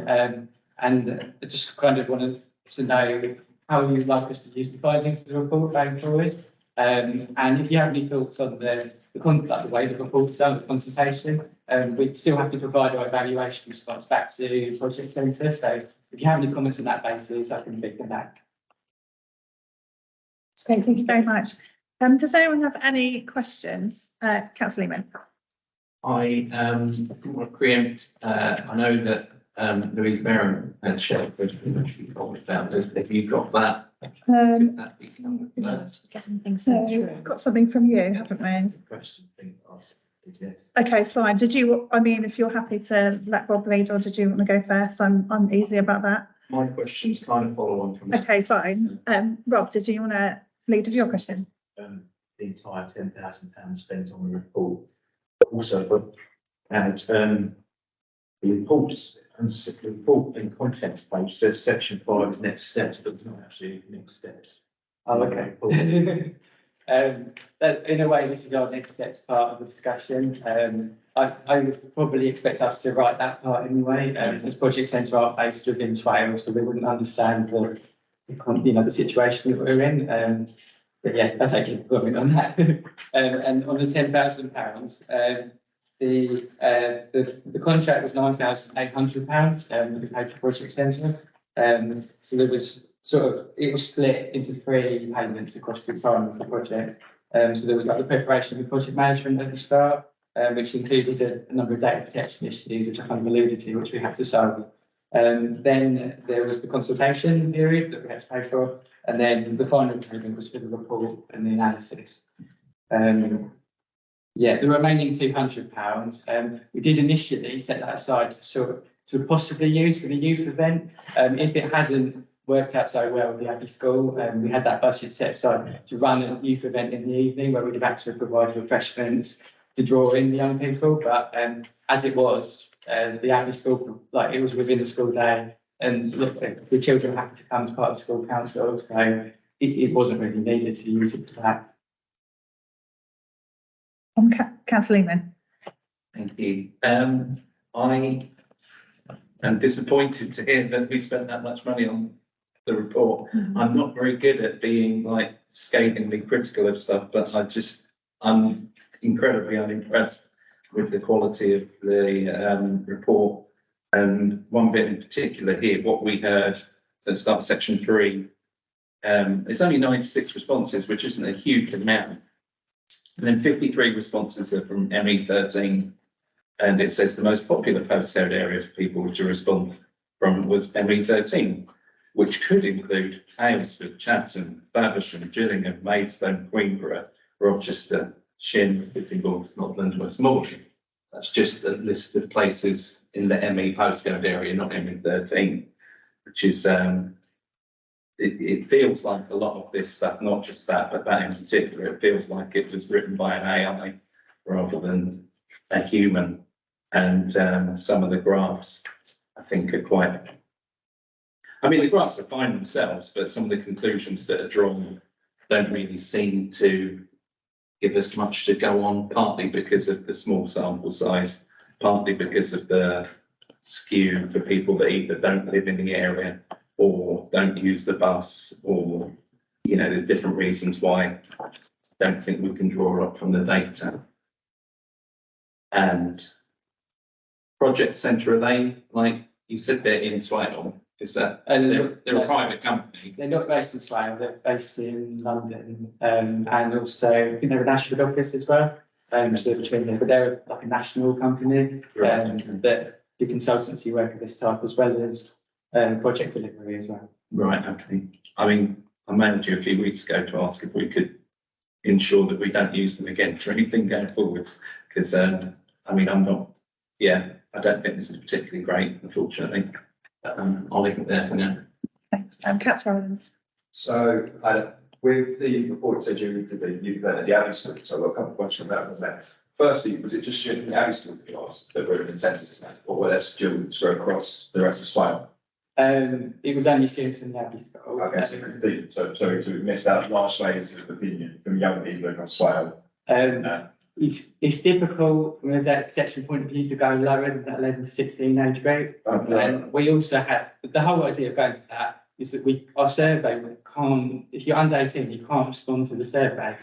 and I just kind of wanted to know how you'd like us to use the findings of the report going forward, and if you have any thoughts on the way the report's done, the consultation, we still have to provide our evaluation response back to Project Centre. So if you have any comments on that basis, I can feed them back. Great, thank you very much. Does anyone have any questions? Councillor Lehman. I want to preempt, I know that Louise Merriman had shared a question which we talked about. If you've got that, could that be covered? We've got something from you, haven't we? Question being asked, yes. Okay, fine. If you're happy to let Rob lead, or did you want to go first? I'm easy about that. My questions kind of follow on from that. Okay, fine. Rob, did you want to lead with your question? The entire £10,000 spent on the report. Also, but the report and content page says section 5 is next steps, but it's not actually next steps. Oh, okay. In a way, this is our next steps part of the discussion. I would probably expect us to write that part anyway. The Project Centre are based within Swale, so we wouldn't understand the situation that we're in. But yeah, I'll take your comment on that. And on the £10,000, the contract was £9,800 we paid for Project Centre. So there was it was split into 3 payments across the time of the project. So there was like the preparation of the project management at the start, which included a number of data protection issues, which I kind of alluded to, which we had to solve. Then there was the consultation period that we had to pay for, and then the final payment was for the report and the analysis. Yeah, the remaining £200, we did initially set that aside to possibly use for the youth event. If it hadn't worked out so well with the Abbey School, we had that budget set aside to run a youth event in the evening where we'd have actually provided refreshments to draw in the young people. But as it was, the Abbey School, like, it was within the school day, and look, the children were happy to come as part of the school council, so it wasn't really needed to use it for that. Councillor Lehman. Thank you. I am disappointed to hear that we spent that much money on the report. I'm not very good at being like scathingly critical of stuff, but I'm incredibly unimpressed with the quality of the report. And one bit in particular here, what we heard at start of section 3, it's only 96 responses, which isn't a huge amount. And then 53 responses are from ME13. And it says the most popular postcode area for people to respond from was ME13, which could include Aylesford, Chatham, Faversham, Gillingham, Maidstone, Queenborough, Rochester, Shin, Sittingbourne, Snodland, West Malsham. That's just a list of places in the ME postcode area, not ME13, which is, it feels like a lot of this stuff, not just that, but that in particular, it feels like it was written by an AI rather than a human. And some of the graphs, I think, are quite, I mean, the graphs are fine themselves, but some of the conclusions that are drawn don't really seem to give us much to go on, partly because of the small sample size, partly because of the skew for people that either don't live in the area or don't use the bus, or, you know, the different reasons why I don't think we can draw up from the data. And Project Centre, are they, like you said, they're in Swale? Is that, they're a private company? They're not based in Swale, they're based in London, and also I think they're a national office as well. So between them, but they're like a national company, that do consultancy work of this type as well as project delivery as well. Right, okay. I mean, I mailed you a few weeks ago to ask if we could ensure that we don't use them again for anything going forwards, because I mean, I don't think this is particularly great, unfortunately. I'll leave it there for now. Thanks. Councillor Rollins. So, with the report that said you need to be youth at the Abbey School, so I've got a couple of questions about that. Firstly, was it just students from the Abbey School class that were in consensus, or were there students from across the rest of Swale? It was only students in the Abbey School. Okay, so we missed out large swathes of opinion from young people across Swale. It's difficult from a data protection point of view to go lower than that 11 to 16 age group. And we also had, the whole idea of going to that is that our survey can't, if you're under 18, you can't respond to the survey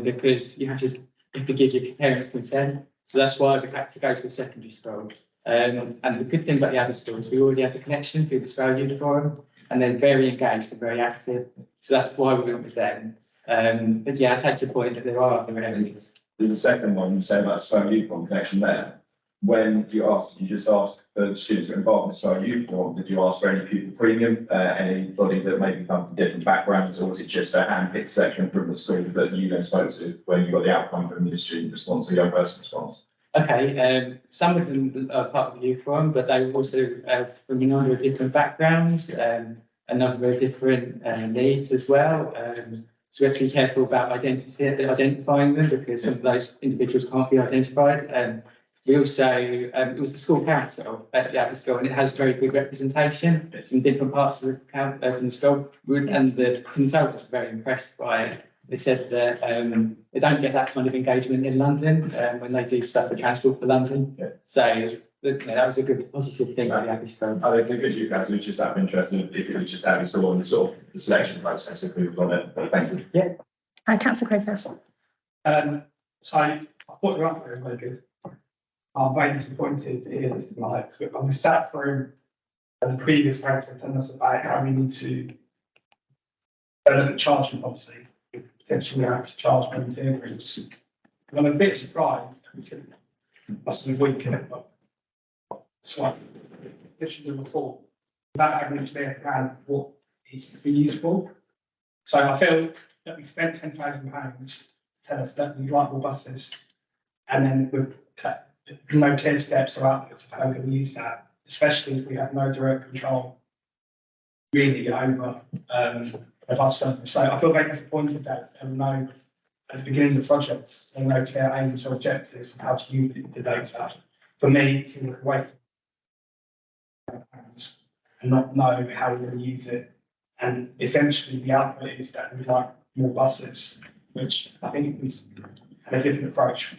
because you have to give your parents consent. So that's why we had to go to a secondary school. And the good thing about the other schools, we already have the connection through the Swale Youth Forum, and they're very engaged and very active. So that's why we went with them. But yeah, I take your point that there are other areas. The second one, you say about Swale Youth Forum connection there. When you just asked for the students that are involved in the Swale Youth Forum, did you ask for any pupil premium, anybody that maybe come from different backgrounds, or was it just a hand-picked section from the school that you then spoke to when you got the outcome from the student response, the young person response? Okay, some of them are part of the youth forum, but they also from a number of different backgrounds, a number of different needs as well. So we have to be careful about identifying them because some of those individuals can't be identified. We also, it was the school council at the Abbey School, and it has very good representation in different parts of the school. And the consultants were very impressed by it. They said that they don't get that kind of engagement in London when they do stuff for Transport for London. Yeah. So that was a good positive thing for the Abbey School. I don't think that you guys were just out of interest if it was just Abbey School and sort of the selection process if we on it. But thank you. Yeah. Councillor Crayford. So I thought you're up there very good. I'm very disappointed to hear this tonight. We sat through the previous council telling us about how we need to look at charging policy. Potentially have to charge volunteer groups. And I'm a bit surprised. Must be weak in it, but slightly. commission the report without having a clear plan of what it's to be used for. So I feel that we spent £10,000 to tell us that we'd like more buses, and then with no clear steps or outlets of how we're going to use that, especially if we have no direct control really over a bus service. So I feel very disappointed that there were no, at the beginning of the project, there were no clear aims or objectives of how to use the data. For me, it seemed like a waste of £10 and not know how we're going to use it. And essentially the output is that we'd like more buses, which I think is a different approach.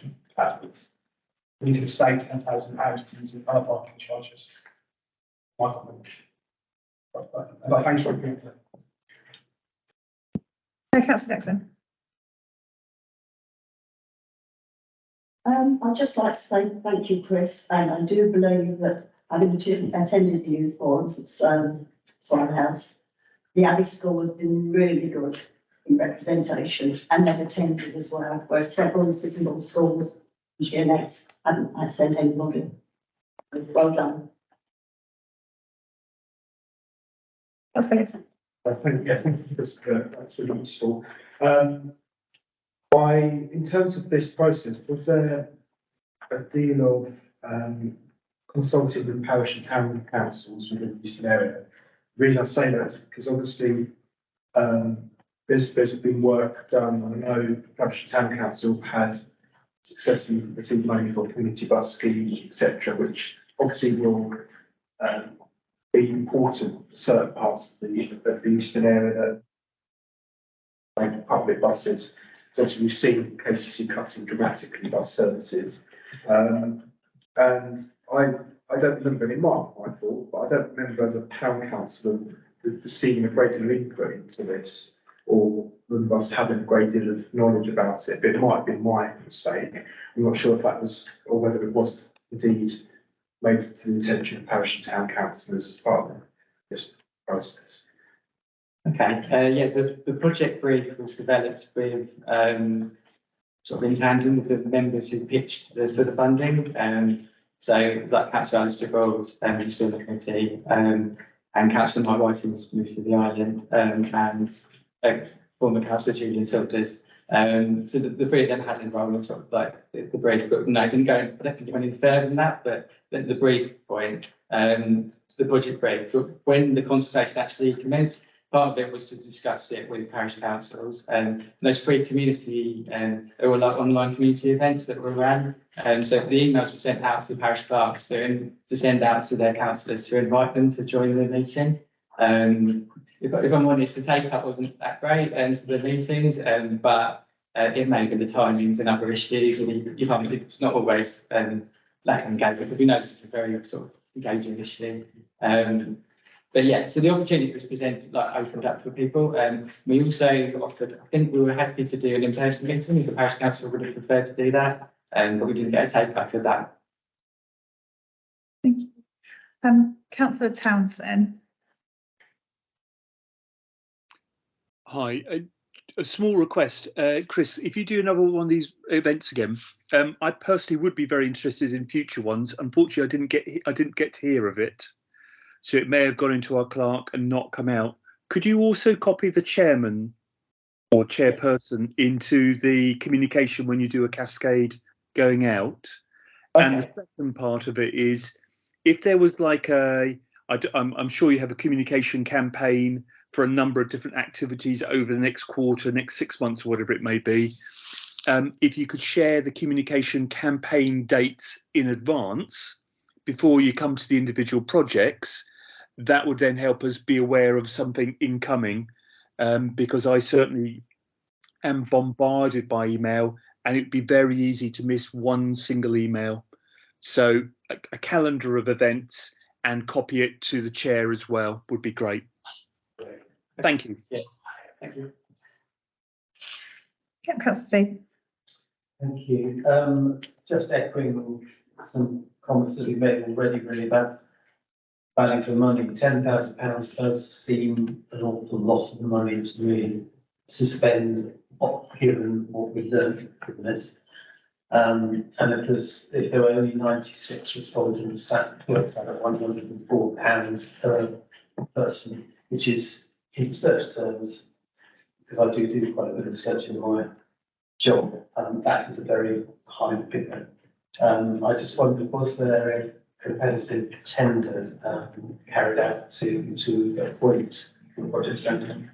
We could save £10,000 to using car parking charges. But thank you. Councillor Jackson. I'd just like to say thank you, Chris, and I do believe that having attended the youth forums at Swan House, the Abbey School has been really good in representation, and they've attended as well, whereas several different schools, GNS, hadn't sent anybody. Well done. That's brilliant. Thank you, Chris, that's really useful. In terms of this process, was there a deal of consulting with parish and town councils within this area? The reason I say that is because obviously there's been work done. I know the parish and town council has successfully received money for community bus scheme, etc., which obviously will be important for certain parts of the eastern area that public buses. So obviously we've seen KCC cutting dramatically bus services, and I don't remember, it might be my fault, but I don't remember as a town councillor the seeing a great deal of input into this, or remember us having a great deal of knowledge about it, but it might have been my mistake. I'm not sure if that was, or whether it was indeed made to the intention of parish and town councillors as part of this process. Okay, yeah, the project brief was developed with sort of in tandem with the members who pitched for the funding. So like Councillor Alistair Gold, who's still on the committee, and Councillor Mike Whiting was moved to the island, and former Councillor Julian Silvers. So the three of them had involvement, sort of like the brief, but no, I didn't go, I don't think it went any further than that, but the brief point, the project brief, but when the consultation actually commenced, part of it was to discuss it with parish councils, and those free community, there were like online community events that were run. So the emails were sent out to parish clerks to send out to their councillors to invite them to join the meeting. If I'm honest, the take-up wasn't that great to the meetings, but it may be the timings and other issues, and you can't, it's not always lack of engagement, but we know this is a very sort of engaging issue. But yeah, so the opportunity was presented, like opened up for people. We also offered, I think we were happy to do an in-person meeting if the parish council would have preferred to do that, but we didn't get a take-up for that. Thank you. Councillor Townsend. Hi, a small request, Chris. If you do another one of these events again, I personally would be very interested in future ones. Unfortunately, I didn't get to hear of it, so it may have gone into our clerk and not come out. Could you also copy the chairman or chairperson into the communication when you do a cascade going out? Okay. And the second part of it is, if there was like I'm sure you have a communication campaign for a number of different activities over the next quarter, next 6 months, or whatever it may be. If you could share the communication campaign dates in advance before you come to the individual projects, that would then help us be aware of something incoming, because I certainly am bombarded by email, and it'd be very easy to miss one single email. So a calendar of events and copy it to the chair as well would be great. Thank you. Yeah, thank you. Yeah, Councillor Steve. Thank you. Just echoing some comments that we've made already, really about value for money. £10,000 does seem an awful lot of money to really spend, given what we learned from this. And if there were only 96 respondents, that works out at £104 per person, which is in research terms, because I do quite a bit of research in my job, that is a very high figure. I just wondered, was there a competitive tender carried out to appoint the project centre?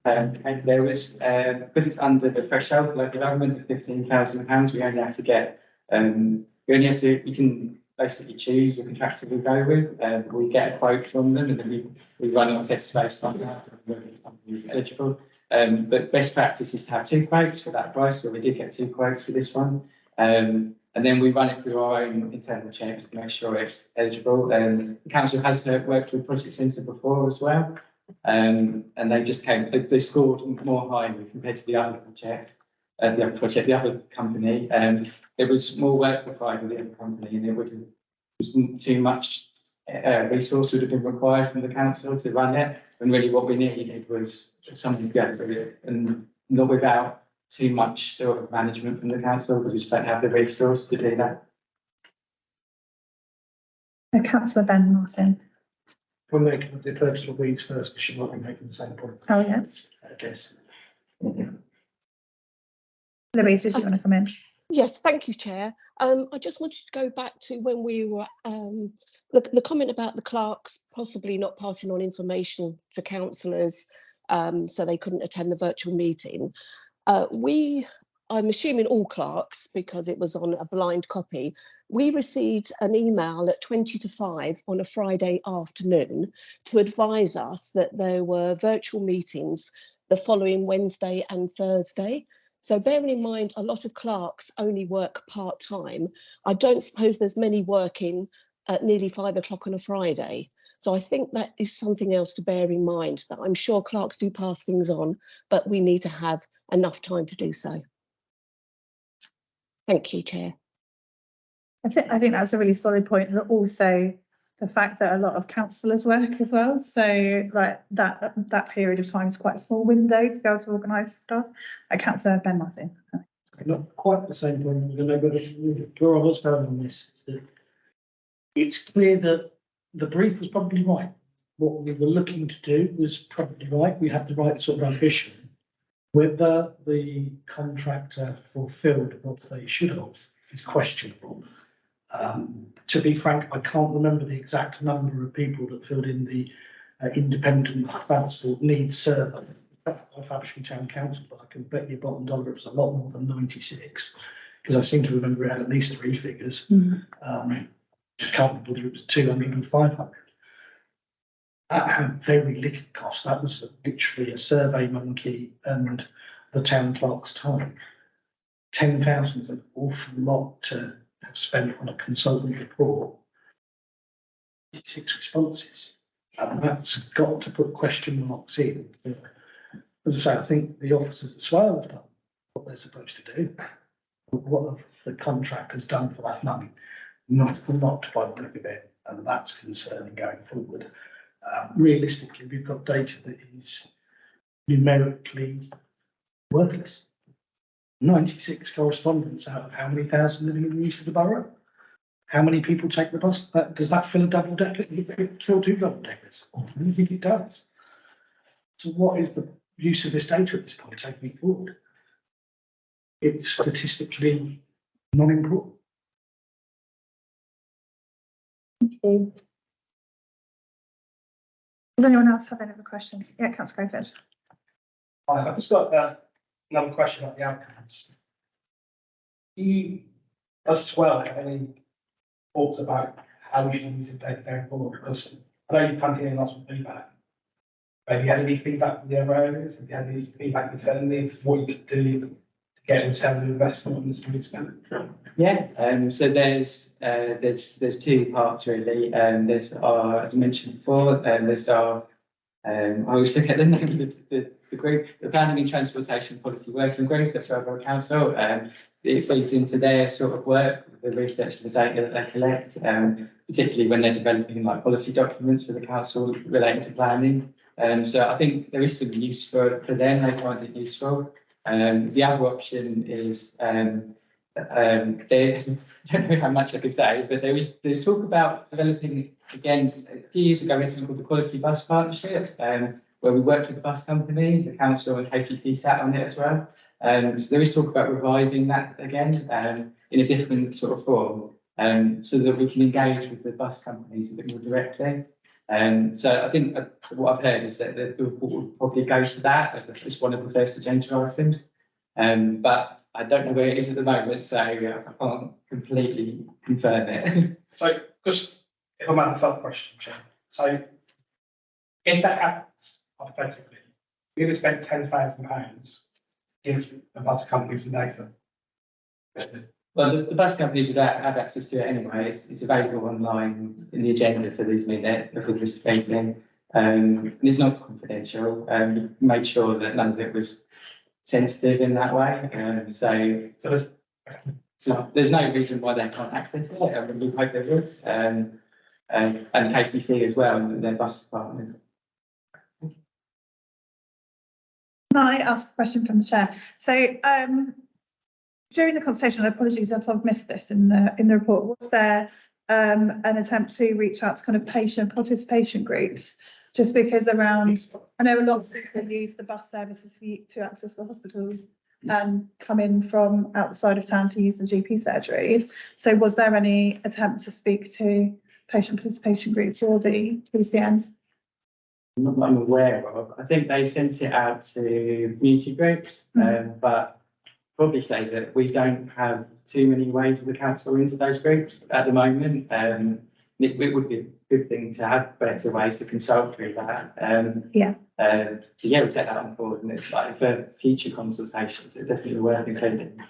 And there was, because it's under the threshold of local government of £15,000, we only have to get, we can basically choose the contractor we go with. We get a quote from them and then we run a test based on that, and the company is eligible. But best practice is to have 2 quotes for that price, so we did get 2 quotes for this one. And then we run it through our own internal checks to make sure it's eligible. The council has worked with Project Centre before as well. And they just they scored more highly compared to the other project, the other company. There was more work required with the other company, and it was too much resource would have been required from the council to run it. And really, what we needed was someone to go through it, and not without too much sort of management from the council, because we just don't have the resource to do that. Councillor Ben Martin. We're making the councillor Weeds first, because she might be making the same point. Oh, yeah. I guess. Louise, did you want to come in? Yes, thank you, Chair. I just wanted to go back to when we were, the comment about the clerks possibly not passing on information to councillors, so they couldn't attend the virtual meeting. I'm assuming all clerks, because it was on a blind copy, we received an email at 20 to 5 on a Friday afternoon to advise us that there were virtual meetings the following Wednesday and Thursday. So bearing in mind, a lot of clerks only work part-time, I don't suppose there's many working at nearly 5 o'clock on a Friday. So I think that is something else to bear in mind, that I'm sure clerks do pass things on, but we need to have enough time to do so. Thank you, Chair. I think that's a really solid point, and also the fact that a lot of councillors work as well. So like that period of time is quite a small window to be able to organise stuff. Councillor Ben Martin. Not quite the same point, but where I was going on this is that it's clear that the brief was probably right. What we were looking to do was probably right. We had the right sort of ambition. Whether the contractor fulfilled what they should have is questionable. To be frank, I can't remember the exact number of people that filled in the independent transport needs survey of Faversham Town Council, but I can bet you bottom dollar it was a lot more than 96, because I seem to remember it had at least 3 figures. Just can't remember whether it was 200 and 500. That had very little cost. That was literally a survey monkey and the town clerk's time. 10,000 is an awful lot to have spent on a consultant report. 6 responses, and that's got to put question marks in. As I say, I think the officers at Swale have done what they're supposed to do. What have the contractors done for that money? Not by the look of it, and that's concerning going forward. Realistically, we've got data that is numerically worthless. 96 correspondents out of how many thousand living in the east of the borough? How many people take the bus? Does that fill a double decker? Fill 2 double deckers? I don't think it does. So what is the use of this data at this point taking it forward? It's statistically non-important. Thank you. Does anyone else have any other questions? Yeah, Councillor Crowfoot. Hi, I've just got another question about the outcomes. Do you, as well, have any thoughts about how we should use the data going forward? Because I know you've come here and asked for feedback. Have you had any feedback from the other areas? Have you had any feedback internally of what you could do to get return on investment on this municipality? Yeah, so there's 2 parts really. There's our, as I mentioned before, there's our, I always look at the name of the group, the Planning and Transportation Policy Working Group, that's our council. It feeds into their sort of work, the research and the data that they collect, particularly when they're developing like policy documents for the council related to planning. So I think there is some use for them, they find it useful. The other option is There, I don't know how much I could say, but there's talk about developing again a few years ago. We had something called the Quality Bus Partnership, where we worked with the bus companies, the council and KCT sat on it as well. So there is talk about reviving that again in a different sort of form, so that we can engage with the bus companies a bit more directly. So I think what I've heard is that the report will probably go to that as one of the first agenda items. But I don't know where it is at the moment, so I can't completely confirm it. So, just if I might have a question, Chair. So, if that happens, hypothetically, we're going to spend £10,000 to give the bus companies the data. Well, the bus companies would have access to it anyway. It's available online in the agenda for these minutes for participating. And it's not confidential. Made sure that none of it was sensitive in that way. So there's no reason why they can't access it. I really hope there is. And KCC as well, and their bus department. Can I ask a question from the chair? So during the consultation, and apologies if I've missed this in the report, was there an attempt to reach out to kind of patient participation groups? Just because I know a lot of people use the bus services to access the hospitals and come in from outside of town to use the GP surgeries. So was there any attempt to speak to patient participation groups or the PCNs? Not that I'm aware of. I think they sent it out to community groups, but probably say that we don't have too many ways of the council into those groups at the moment. It would be a good thing to have better ways to consult through that. We'll take that on board, and it's like for future consultations, it's definitely worth including.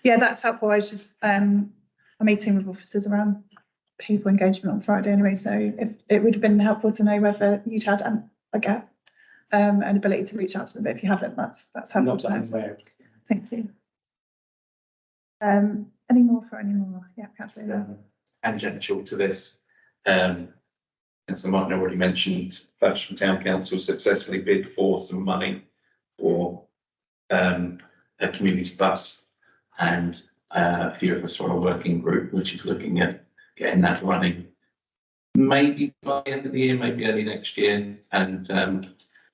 Yeah, that's helpful. I was just I'm meeting with officers around people engagement on Friday anyway, so if it would have been helpful to know whether you'd had a gap, an ability to reach out to them. But if you haven't, that's helpful. Not that I'm aware of. Thank you. Any more? Yeah, Councillor. Tangential to this, as Martin already mentioned, Bathsham Town Council successfully bid for some money for a community bus, and a few of us are on a working group which is looking at getting that running. Maybe by the end of the year, maybe early next year. And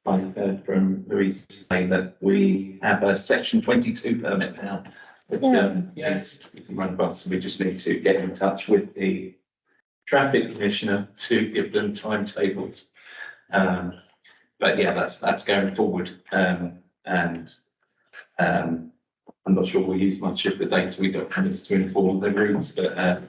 I heard from Louise saying that we have a Section 22 permit now. Which, yes, we can run bus. We just need to get in touch with the traffic commissioner to give them timetables. But yeah, that's going forward. And I'm not sure we'll use much of the data we got from this to inform the routes, but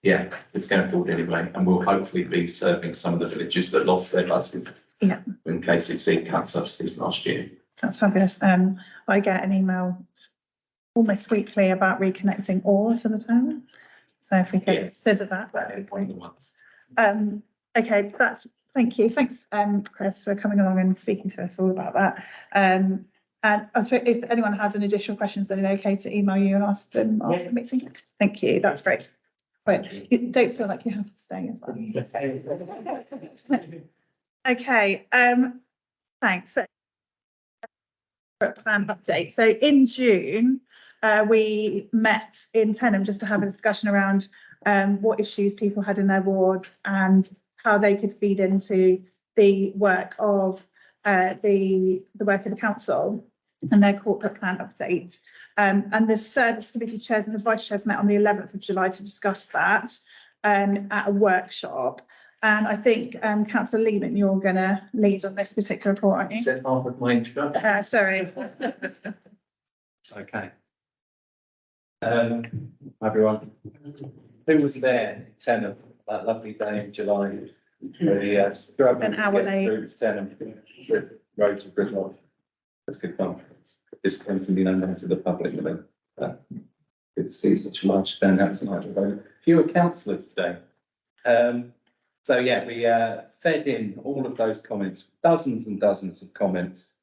yeah, it's going forward anyway, and we'll hopefully be serving some of the villages that lost their buses. Yeah. In KCC cut subsidies last year. That's fabulous. I get an email almost weekly about reconnecting all to the town. So if we could consider that. Okay, thank you. Thanks, Chris, for coming along and speaking to us all about that. And if anyone has any additional questions, then it's okay to email you and ask them after the meeting. Thank you. That's great. But you don't feel like you have to stay as well. Okay. Thanks. Plan update. So in June, we met in Tenham just to have a discussion around what issues people had in their wards and how they could feed into the work of the work of the council and their corporate plan update. And the service committee chairs and the vice chairs met on the 11th of July to discuss that at a workshop. And I think Councillor Lehman, you're going to lead on this particular report, aren't you? Said half of my introduction. Sorry. It's okay. Everyone, who was there in Tenham that lovely day in July? An hour late. Tenham, the roads of Gridlock. That's good fun. It's going to be known to the public. Good to see such a large turnout tonight. Fewer councillors today. So yeah, we fed in all of those comments, dozens and dozens of comments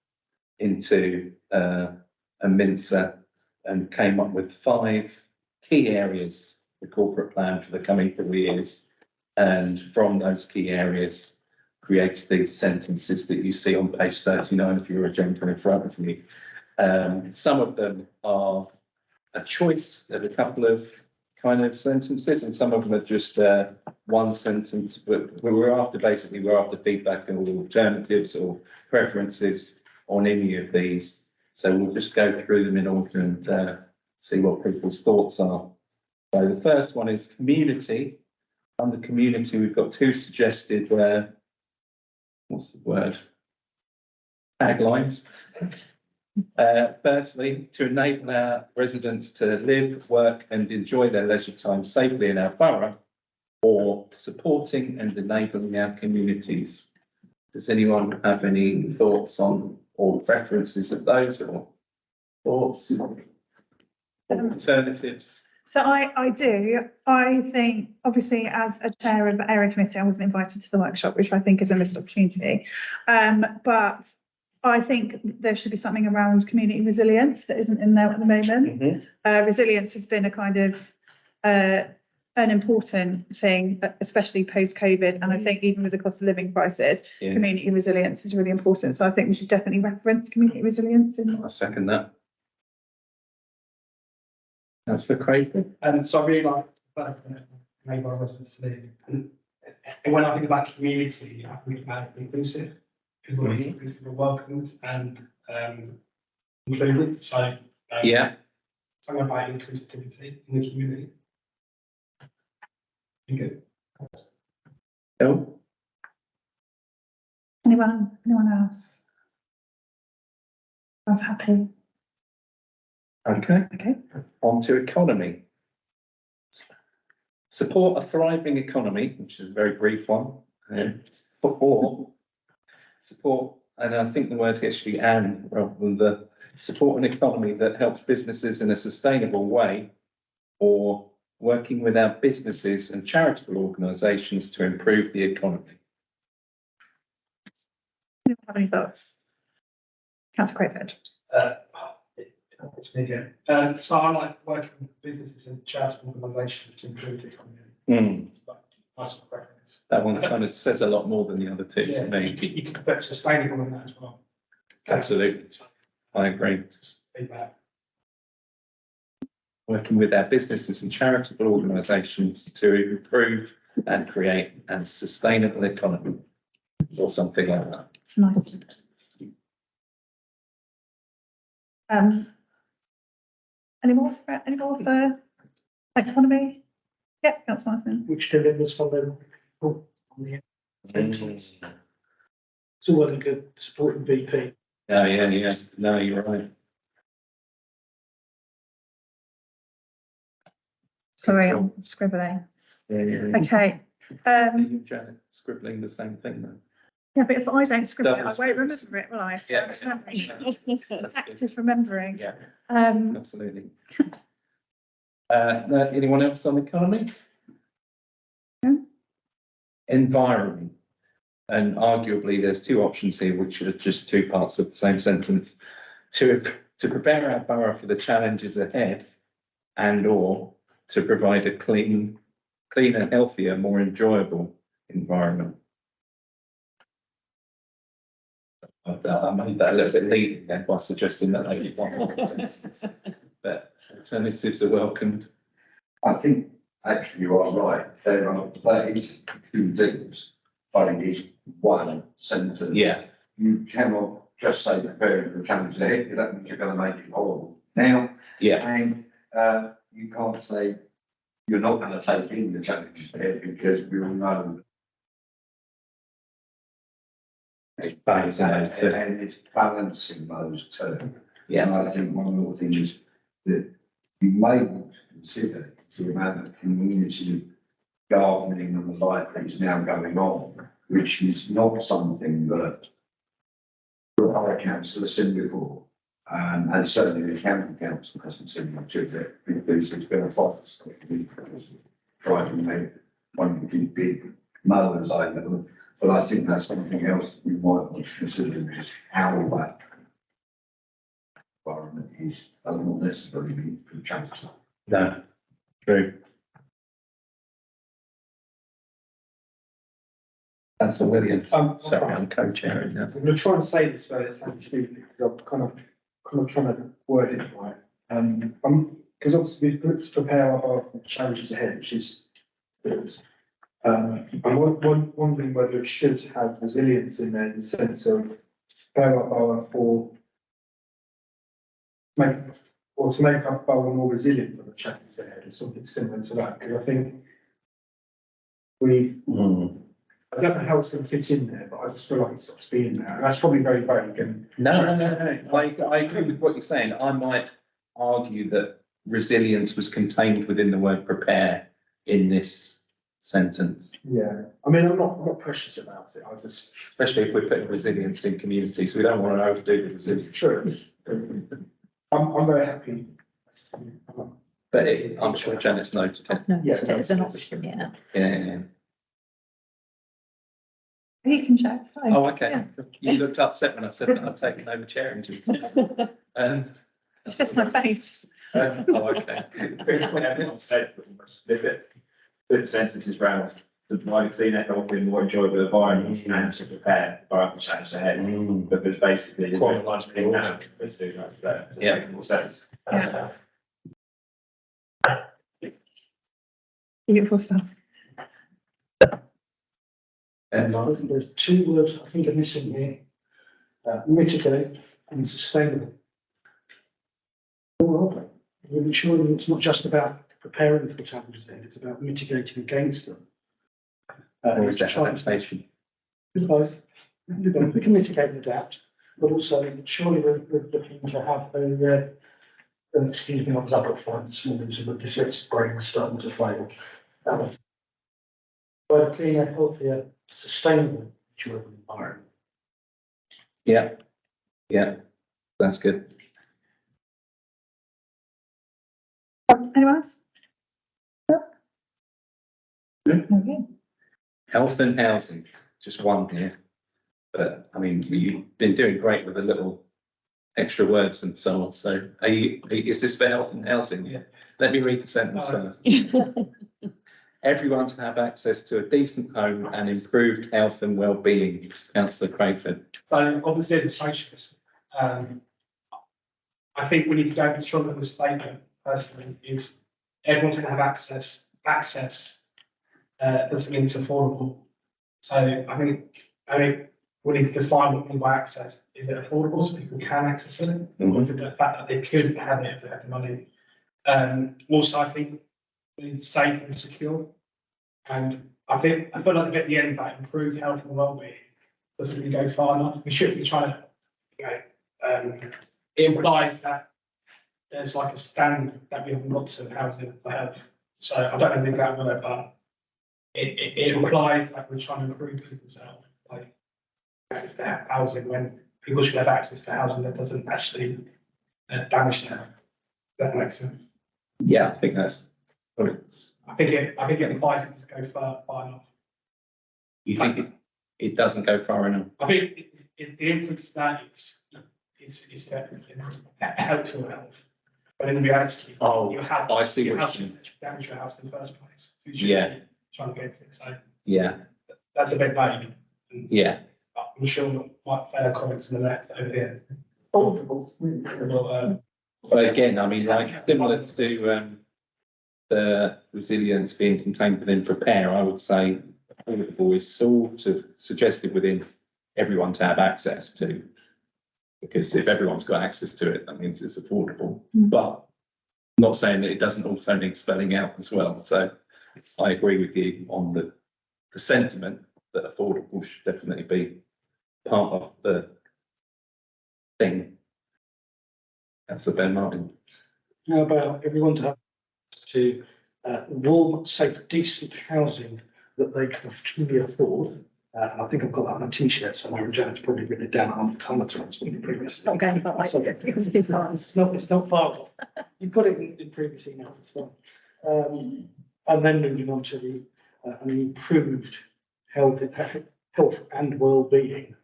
into a Minsa, and came up with 5 key areas for the corporate plan for the coming 4 years. And from those key areas, created these sentences that you see on page 39 of your agenda in front of you. Some of them are a choice of a couple of kind of sentences, and some of them are just one sentence, but we're after feedback and alternatives or preferences on any of these. So we'll just go through them in order and see what people's thoughts are. So the first one is community. Under community, we've got two suggested, what's the word? Taglines. Firstly, to enable our residents to live, work and enjoy their leisure time safely in our borough, or supporting and enabling our communities. Does anyone have any thoughts on or preferences of those, or thoughts, alternatives? So I do. I think, obviously, as a chair of the area committee, I wasn't invited to the workshop, which I think is a missed opportunity. But I think there should be something around community resilience that isn't in there at the moment. Resilience has been a kind of an important thing, especially post-COVID. And I think even with the cost of living crisis, community resilience is really important. So I think we should definitely reference community resilience. I second that. That's the Craig. So I really like neighbour residents to live. And when I think about community, I think about inclusive. People are inclusive are welcomed and included. So something about inclusivity in the community. Good. Cool. Anyone else? That's happy. Okay. On to economy. Support a thriving economy, which is a very brief one. Or support, and I think the word here should be "and" rather than "the." Support an economy that helps businesses in a sustainable way, or working with our businesses and charitable organisations to improve the economy. Do you have any thoughts? Councillor Crayford. It's me again. So I like working with businesses and charitable organisations to improve the economy. That's my preference. That one kind of says a lot more than the other two to me. You can put sustainable in that as well. Absolutely. I agree. Feedback. Working with our businesses and charitable organisations to improve and create a sustainable economy, or something like that. It's nice. Any more for economy? Yeah, that's nice. Which delivers for the people on the sentence. It's all well and good supporting VP. Oh, yeah. No, you're right. Sorry, I'm scribbling. Yeah. Okay. You, Janet, scribbling the same thing then? Yeah, but if I don't scribble it, I Double won't remember it, will I? So Yeah. Active remembering. Yeah. Um, Absolutely. Anyone else on economy? No. Environment. And arguably there's two options here, which are just two parts of the same sentence. To prepare our borough for the challenges ahead, and or to provide a cleaner, healthier, more enjoyable environment. I made that a little bit leading then by suggesting that maybe one more sentence, but alternatives are welcomed. I think actually you are right. That is two things, but it is one sentence. Yeah. You cannot just say preparing for the challenge ahead, because that means you're going to make it horrible. Now, and you can't say you're not going to take in the challenges ahead, because we all know it's balancing those two. And it's balancing those two. Yeah. And I think one of the things that you may want to consider is the amount of community gardening and the like that is now going on, which is not something that the Borough Council has seen before. And certainly the County Council hasn't seen much of it, because it's been a focus trying to make one of the big mowers I know. But I think that's something else we might want to consider, is how that environment does not necessarily mean for change. No, true. That's a Williams. Sorry, I'm co-chairing now. I'm going to try and say this where it sounds stupid, because I'm kind of trying to word it right. I'm because obviously we've put to prepare our borough for challenges ahead, which is good. I'm wondering whether it should have resilience in there in the sense of prepare our borough for to make our borough more resilient for the challenges ahead, or something similar to that, because I think we've. I don't know how it's going to fit in there, but I just feel like it's got to be in there. And that's probably very vague. And No. I agree with what you're saying. I might argue that resilience was contained within the word prepare in this sentence. yeah, I mean, I'm not precious about it. I just, Especially if we're putting resilience in community, so we don't want to overdo the resilience. true. I'm very happy. But I'm sure Janet's noted it. Noticed it as an option, yeah. Yeah. You can chat, it's fine. Oh, okay. You looked upset when I said that I'd taken over chairing. It's just my face. Oh, okay. The sentences round, the like seen that healthy and more enjoyable environment and to prepare for the challenges ahead. Because basically, there's quite a large thing now. Let's do that. Yeah. More sense. Yeah. Beautiful stuff. There's two words I think are missing here, mitigate and sustainable. Well, really surely it's not just about preparing for challenges then, it's about mitigating against them. Or is that adaptation? It's both. We can mitigate and adapt, but also surely we're looking to have excuse me, I was up at 5 this morning, so the dyslexic brain was starting to fail. A cleaner, healthier, sustainable, enjoyable environment. Yeah, that's good. Anyone else? Okay. Health and housing, just one here. But I mean, you've been doing great with the little extra words and so on. So is this for health and housing? Yeah. Let me read the sentence first. Everyone to have access to a decent home and improved health and well-being. Councillor Crayford. So obviously the socialist, I think we need to go a bit stronger with the statement personally, is everyone can have access doesn't mean it's affordable. So I think we need to define what we mean by access. Is it affordable so people can access it? Or is it the fact that they could have it if they have the money? Also I think we need safe and secure. And I feel like a bit at the end that improved health and well-being doesn't really go far enough. We should be trying to, it implies that there's like a standard that we haven't got to housing for health. So I don't know the exact word, but it implies that we're trying to improve people's health, like access to housing when people should have access to housing that doesn't actually damage them. That makes sense. Yeah, I think that's. I think it implies it to go far enough. You think it doesn't go far enough? I think the inference that is to help your health, but in reality, you have. I see you what have you're to damage your house in the first place. So you Yeah. should be trying to get it. So Yeah. that's a bit vague. Yeah. I'm sure my fellow colleagues on the left over here. But again, I mean, like similar to the resilience being contained within prepare, I would say affordable is sort of suggested within everyone to have access to. Because if everyone's got access to it, that means it's affordable. But not saying that it doesn't also need spelling out as well. So I agree with you on the sentiment that affordable should definitely be part of the thing. That's the Ben Martin. How about everyone to have to warm, safe, decent housing that they can truly afford? And I think I've got that on a T-shirt somewhere, and Janet's probably written it down on the ton of times previously. Not going far, It's not far off. You've got it in previous emails, it's fine. And then moving on to the an improved health and well-being.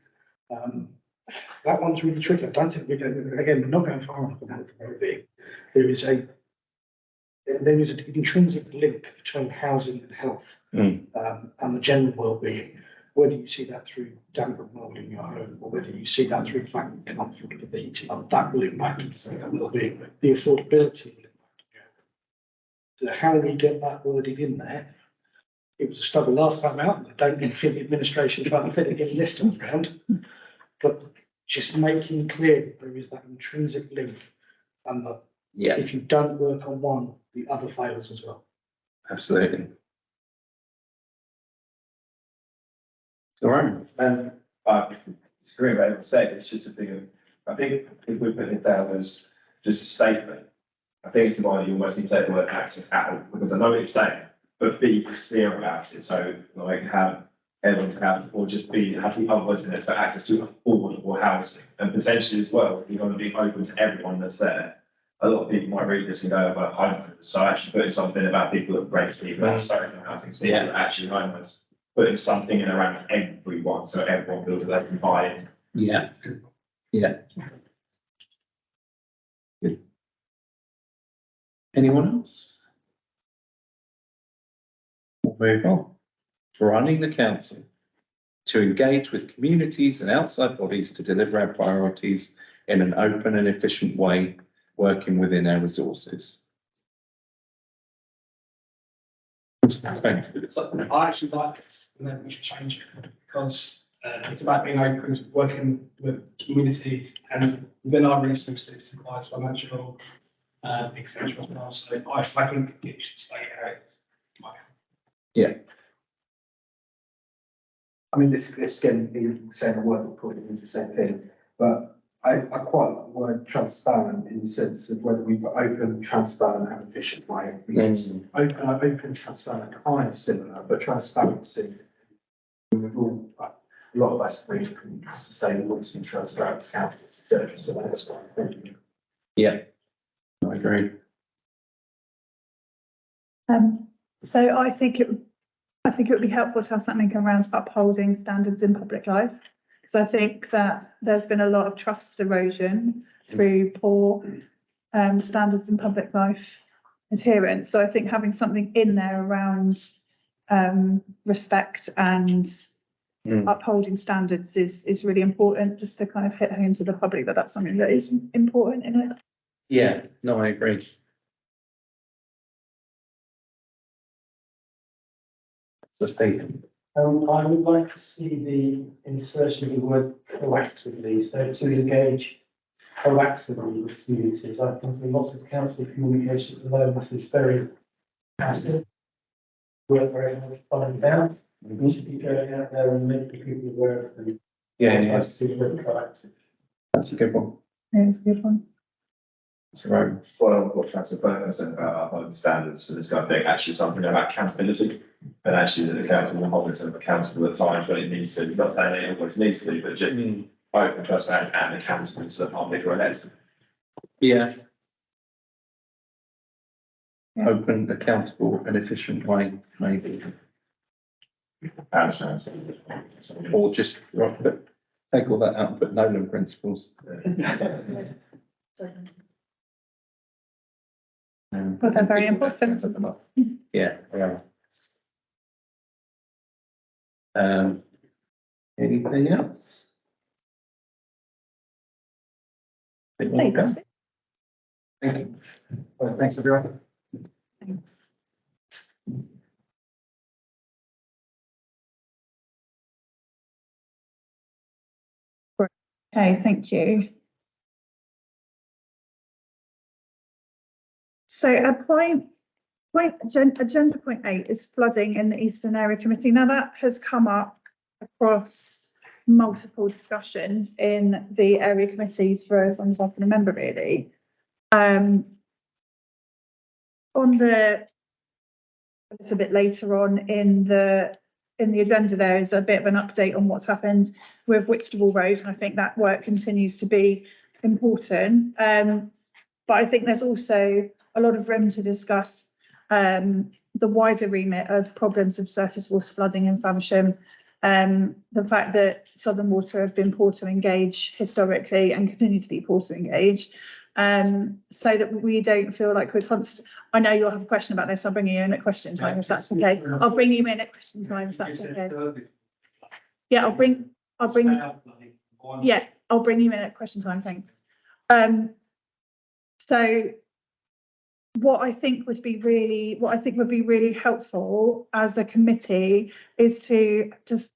That one's really tricky. I don't think we're not going far enough on health and well-being. There is an intrinsic link between housing and health, and the general well-being. Whether you see that through damp and mold in your home, or whether you see that through the fact that you can't afford the heating, that will impact the well-being. The affordability will impact how we get that worded in there. It was a struggle last time out, and I don't think the administration trying to fit it in this time round. But just making clear that there is that intrinsic link, and that Yeah, if you don't work on one, the other fails as well. absolutely. All right. It's great, what I said, it's just a thing of, I think if we put it down as just a statement, I think it's why you almost need to take the word access out, because I know what you're saying, but be clear about it, so like have everyone to have, or just be, have the others in it, so access to affordable housing, and potentially as well, if you're gonna be open to everyone that's there. A lot of people might read this and go about homeowners, so actually putting something about people that rent, people that are sorry for housing, so people that are actually homeowners. Putting something in around everyone, so everyone feels that they can buy in. Yeah. Yeah. Good. Anyone else? We'll move on. Running the council to engage with communities and outside bodies to deliver our priorities in an open and efficient way, working within our resources. I actually like this, and then we should change it, because it's about being open, working with communities, and within our resources, supplies financial, etc. as well. So I think it should stay how it is. Yeah. I mean, this again, being saying a word or putting into the same thing, but I quite like the word transparent in the sense of whether we've got open, transparent and efficient way. Because open, transparent, kind of similar, but transparency. We've all, a lot of us agree sustainability and transparency, accountability, etc. So that's what I'm thinking. Yeah, I agree. So I think it would be helpful to have something around upholding standards in public life. Because I think that there's been a lot of trust erosion through poor standards in public life adherence. So I think having something in there around respect and upholding standards is really important, just to kind of hit home to the public that that's something that is important in it. Yeah, no, I agree. Let's take I would like to see the insertion of the word proactively, so to engage proactively with communities. I think lots of council communication at the moment is very passive. Work very hard to find out. We should be going out there and making people aware of them. Yeah, I'd yeah. like to see the word proactive. That's a good one. Yeah, it's a good one. That's right. Well, what Councillor Burton said about upholding standards, so this kind of thing, actually something about accountability. And actually that the council will hold itself accountable at times when it needs to, not saying it always needs to, but just open, transparent and accountable to the public or less. Yeah. Open, accountable and efficient way, maybe. Transparency. Or just take all that out and put Nolan principles. But they're very important. Yeah, yeah. Anything else? I think that's it. Thank you. Well, thanks, everyone. Thanks. Okay, thank you. So agenda point 8 is flooding in the Eastern Area Committee. Now that has come up across multiple discussions in the area committees for as long as I can remember, really. On the a little bit later on in the agenda, there is a bit of an update on what's happened with Whitstable Road, and I think that work continues to be important. But I think there's also a lot of room to discuss the wider remit of problems of surface water flooding in Faversham. The fact that Southern Water have been poor to engage historically and continue to be poor to engage, so that we don't feel like we're constant. I know you'll have a question about this. I'll bring you in at question time if that's okay. I'll bring you in at question time if that's okay. Yeah, I'll bring. Yeah, I'll bring you in at question time. Thanks. So what I think would be really helpful as a committee is to just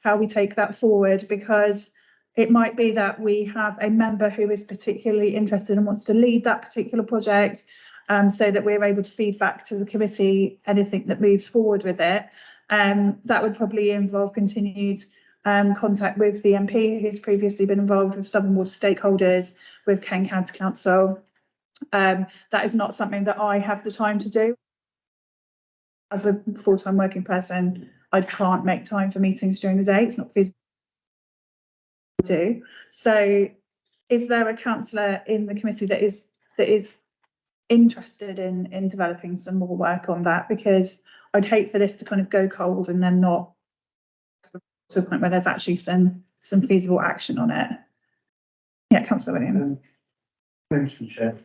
how we take that forward, because it might be that we have a member who is particularly interested and wants to lead that particular project, so that we're able to feed back to the committee anything that moves forward with it. That would probably involve continued contact with the MP who's previously been involved with Southern Water stakeholders, with Kent County Council. That is not something that I have the time to do. As a full-time working person, I can't make time for meetings during the day. It's not feasible to do. So is there a councillor in the committee that is interested in developing some more work on that? Because I'd hate for this to kind of go cold and then not to a point where there's actually some feasible action on it. Yeah, Councillor Williams. Thank you, Chair.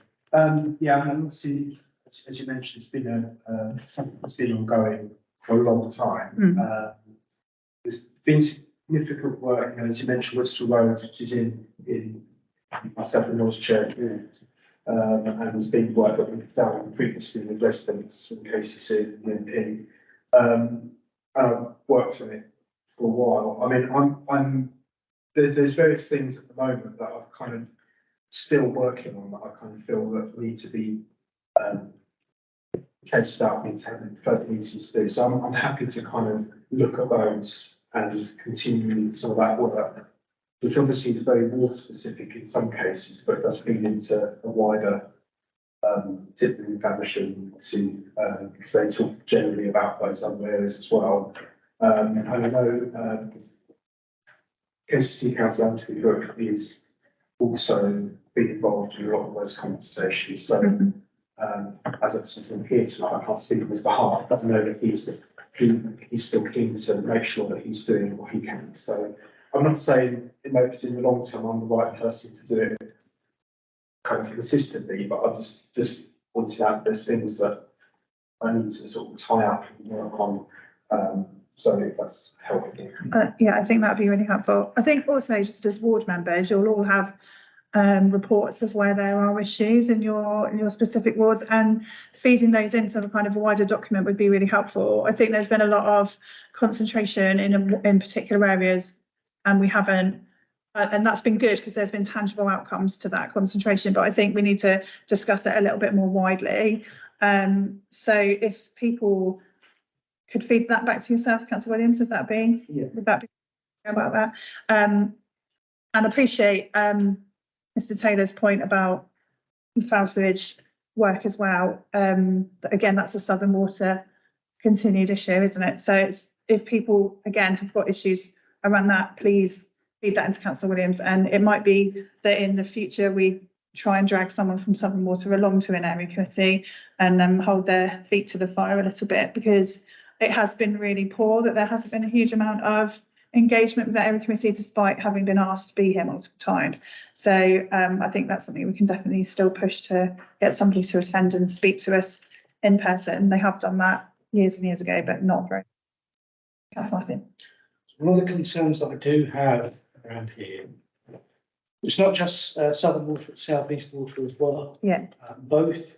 Yeah, and obviously, as you mentioned, it's been something that's been ongoing for a long time. There's been significant work, as you mentioned, Worcester Road, which is in myself and North Chair, and there's been work that we've done previously with residents and KCC and MP. And I've worked on it for a while. I mean, there's various things at the moment that I've kind of still working on that I kind of feel that need to be chased up and further meetings to do. So I'm happy to kind of look at those and continue some of that work, which obviously is very water specific in some cases, but it does feed into a wider Tidborough and Faversham, because they talk generally about those other areas as well. And I know KCC Council Anthony Hook is also been involved in a lot of those conversations. So as I've said to him here tonight, I can't speak on his behalf, but I know that he's still keen to make sure that he's doing what he can. So I'm not saying it may be in the long term I'm the right person to do it kind of consistently, but I just pointed out there's things that I need to sort of tie up and work on. So if that's helping. Yeah, I think that'd be really helpful. I think also just as ward members, you'll all have reports of where there are issues in your specific wards, and feeding those into a kind of a wider document would be really helpful. I think there's been a lot of concentration in particular areas, and we haven't, and that's been good because there's been tangible outcomes to that concentration. But I think we need to discuss it a little bit more widely. So if people could feed that back to yourself, Councillor Williams, would that be about that? And appreciate Mr. Taylor's point about foul sewage work as well. Again, that's a Southern Water continued issue, isn't it? So if people again have got issues around that, please feed that into Councillor Williams. And it might be that in the future we try and drag someone from Southern Water along to an area committee and hold their feet to the fire a little bit, because it has been really poor that there hasn't been a huge amount of engagement with the area committee despite having been asked to be here multiple times. So I think that's something we can definitely still push to get somebody to attend and speak to us in person. They have done that years and years ago, but not very. That's Martin. One of the concerns that I do have around here, it's not just Southern Water, it's South East Water as well. Yeah. Both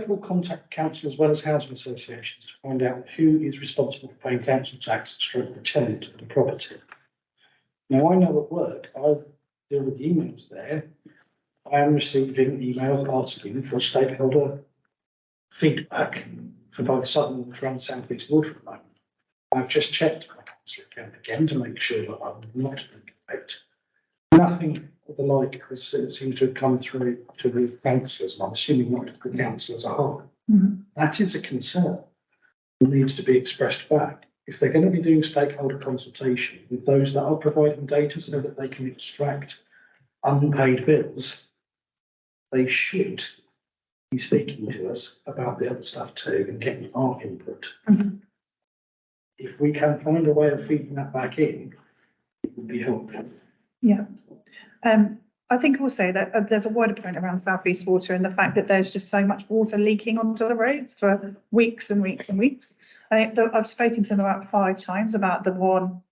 will contact council as well as housing associations to find out who is responsible for paying council tax to stroke the tenant of the property. Now, I know at work, I deal with the emails there. I am receiving emails asking for stakeholder feedback for both Southern Water and South East Water at the moment. I've just checked my council account again to make sure that I'm not incorrect. Nothing of the like seems to have come through to the councillors, and I'm assuming not to the council as a whole. That is a concern that needs to be expressed back. If they're going to be doing stakeholder consultation with those that are providing data so that they can extract unpaid bills, they should be speaking to us about the other stuff too and getting our input. If we can find a way of feeding that back in, it would be helpful. Yeah. I think also that there's a wider point around South East Water and the fact that there's just so much water leaking onto the roads for weeks and weeks and weeks. I've spoken to them about 5 times about the one.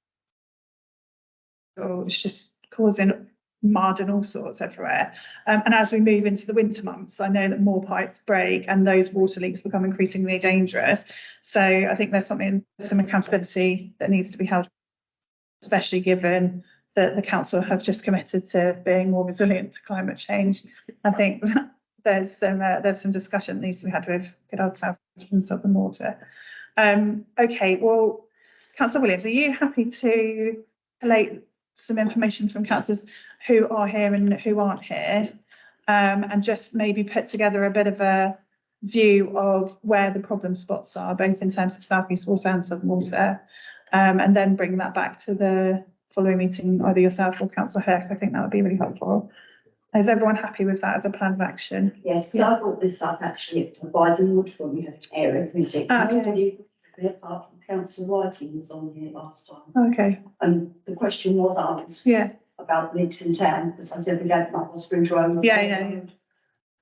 So it's just causing mud and all sorts everywhere. And as we move into the winter months, I know that more pipes break and those water leaks become increasingly dangerous. So I think there's some accountability that needs to be held, especially given that the council have just committed to being more resilient to climate change. I think there's some discussion that needs to be had with good old South from Southern Water. Okay, well, Councillor Williams, are you happy to collate some information from councillors who are here and who aren't here, and just maybe put together a bit of a view of where the problem spots are, both in terms of South East Water and Southern Water, and then bring that back to the following meeting, either yourself or Councillor Herc? I think that would be really helpful. Is everyone happy with that as a plan of action? Yes, so I brought this up actually at Advising Wood when we had an area meeting. Apart from Councillor Whiting was on here last time. Okay. And the question was asked. Yeah. About leaks in town, because I said we don't like Osprey Road. Yeah.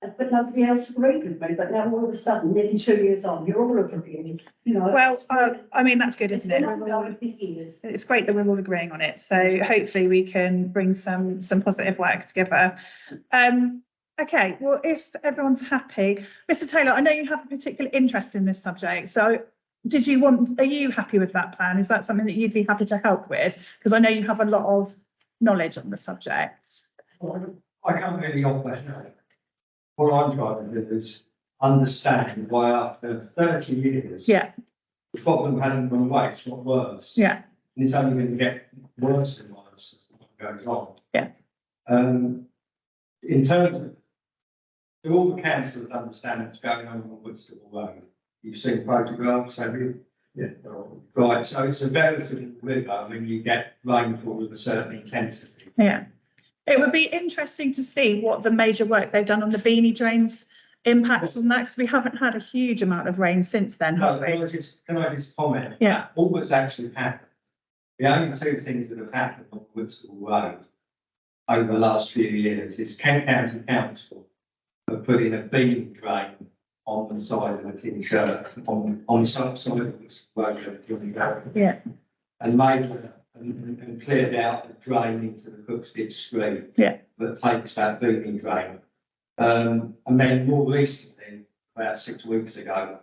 But nobody else agreed with me, but now all of a sudden, nearly 2 years on, you're all looking at me, you know. Well, I mean, that's good, isn't it? Years. It's great that we're all agreeing on it. So hopefully we can bring some positive work together. Okay, well, if everyone's happy, Mr. Taylor, I know you have a particular interest in this subject. So are you happy with that plan? Is that something that you'd be happy to help with? Because I know you have a lot of knowledge on the subject. I can't really offer help. What I'm trying to do is understand why after 30 years, yeah, the problem hasn't gone away, it's got worse. Yeah. And it's only going to get worse and worse as time goes on. Yeah. In terms of, do all the councillors understand what's going on Whitstable Road? You've seen photographs, have you? Yeah. Right, so it's a veritable river when you get rainfall of a certain intensity. Yeah. It would be interesting to see what the major work they've done on the Beanie drains impacts on that, because we haven't had a huge amount of rain since then, have we? Can I just comment? Yeah. All that's actually happened, the only two things that have happened on Whitstable Road over the last few years is Kent County Council have put in a beanie drain on the side of the tin shirt, on the side of this road. Yeah. And made and cleared out the drain into the Cookstitch Street. Yeah. That takes that beanie drain. And then more recently, about 6 weeks ago,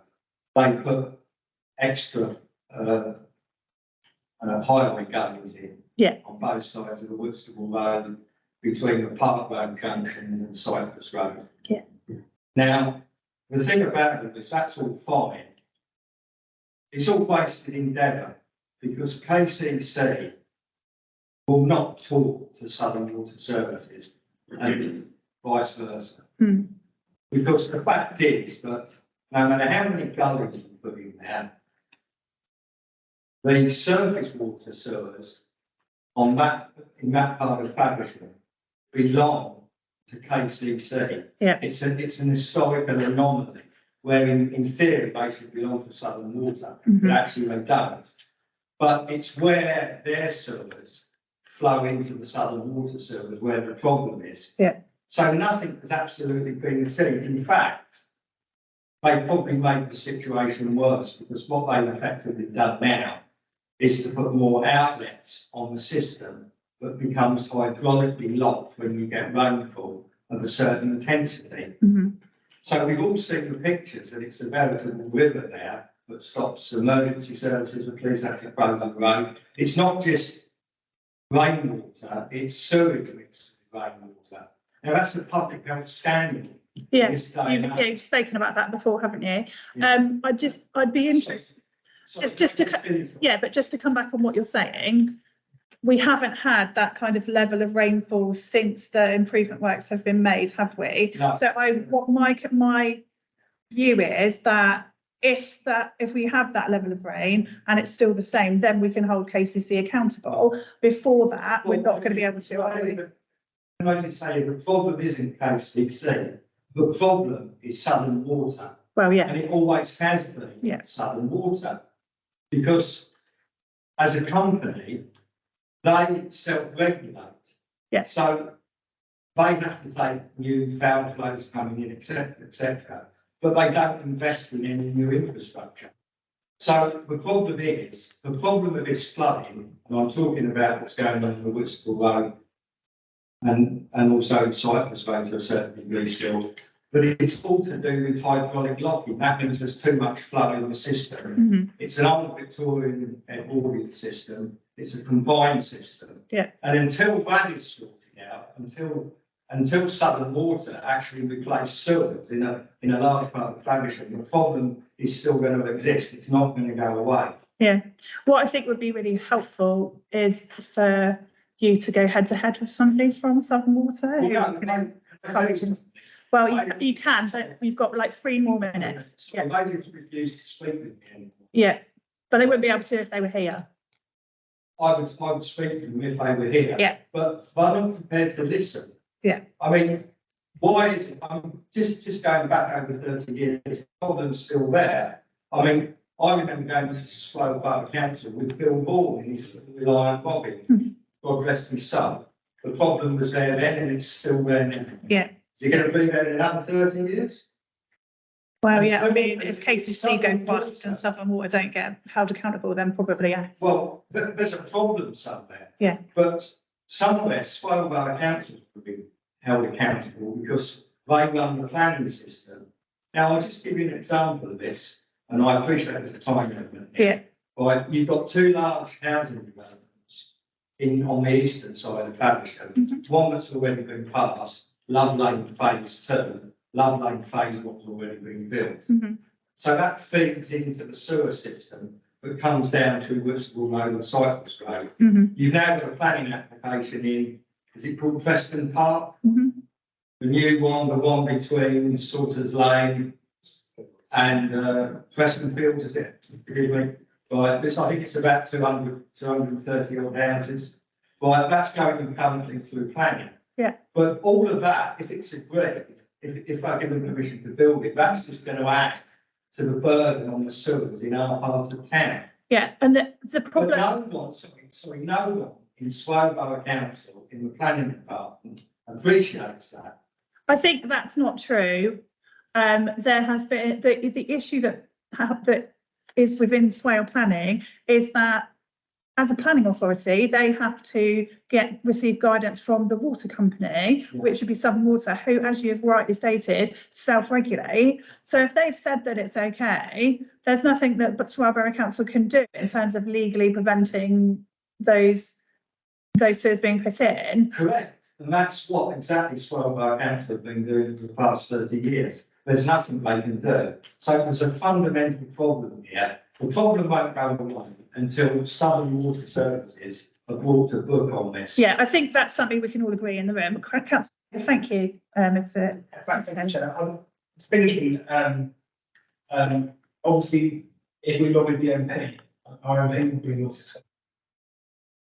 they put extra highway gutters in. Yeah. On both sides of the Whitstable Road, between the Park Road junctions and Cypress Road. Yeah. Now, the thing about it is that's all fine. It's all wasted endeavour, because KCC will not talk to Southern Water Services and vice versa. Mm. Because the fact is that no matter how many gullies you put in there, the surface water sewers in that part of Faversham belong to KCC. Yeah. It's an historical anomaly where in theory they should belong to Southern Water, but actually they don't. But it's where their sewers flow into the Southern Water sewers where the problem is. Yeah. So nothing has absolutely been achieved. In fact, they probably made the situation worse, because what they've effectively done now is to put more outlets on the system that becomes hydraulically locked when you get rainfall of a certain intensity. Mm-hmm. So we've all seen the pictures that it's a veritable river there that stops emergency services, the police have to close the road. It's not just rainwater, it's sewage mixed with rainwater. Now that's the public health standard. Yeah, you've spoken about that before, haven't you? Yeah. I'd be interested, just to come back on what you're saying. We haven't had that kind of level of rainfall since the improvement works have been made, have we? No. So what my view is that if we have that level of rain and it's still the same, then we can hold KCC accountable. Before that, we're not going to be able to, are we? Can I just say the problem isn't KCC, the problem is Southern Water. Well, yeah. And it always has been Southern Water. Because as a company, they self-regulate. Yeah. So they have to take new foul flows coming in, etc., but they don't invest in any new infrastructure. So the problem of this flooding, and I'm talking about what's going on in the Whitstable Road and also cyclists going to a certain degree still. But it's all to do with hydraulic locking. That means there's too much flow in the system. It's an old Victorian boarding system. It's a combined system. Yeah. And until that is sorted out, until Southern Water actually replace sewers in a large part of Faversham, the problem is still going to exist. It's not going to go away. Yeah. What I think would be really helpful is for you to go head to head with somebody from Southern Water. Well, you can, but we've got like 3 more minutes. So they just refused to speak with me anymore. Yeah, but they wouldn't be able to if they were here. I would speak to them if they were here. Yeah. But I'm not prepared to listen. Yeah. I mean, why is it, I'm just going back over 30 years, the problem's still there. I mean, I remember going to Slough Borough Council with Bill Ball and his Reliant Bobbin, God rest his soul. The problem was there then and it's still there now. Yeah. Is it going to be there in another 30 years? Well, yeah, I mean, if KCC go bust and Southern Water don't get held accountable, then probably yes. Well, there's a problem somewhere. Yeah. But somewhere, Slough Borough Council would be held accountable because they run the planning system. Now, I'll just give you an example of this, and I appreciate there's a time limit. Yeah. Right, you've got 2 large housing developments on the eastern side of Faversham. One that's already been passed, Love Lane Phase 2. Love Lane Phase 1's already been built. So that feeds into the sewer system that comes down to Whitstable Road and Cypress Road. You've now got a planning application in, is it called Preston Park? The new one, the one between Salters Lane and Preston Field, is it? Right, this, I think it's about 230 odd houses. Right, that's going currently through planning. Yeah. But all of that, if it's agreed, if I give them permission to build it, that's just going to add to the burden on the sewers in our part of town. Yeah, and the problem. But no one in Slough Borough Council, in the planning department, appreciates that. I think that's not true. There has been the issue that is within Swale Planning is that as a planning authority, they have to receive guidance from the water company, which would be Southern Water, who, as you have rightly stated, self-regulate. So if they've said that it's okay, there's nothing that Swale Borough Council can do in terms of legally preventing those sewers being put in. Correct, and that's what exactly Swale Borough Council have been doing for the past 30 years. There's nothing they can do. So there's a fundamental problem here. The problem won't go away until Southern Water Services have brought a book on this. Yeah, I think that's something we can all agree in the room. Councillor, thank you, Mr. I'm thinking, obviously, if we lobby the MP, our MP will be more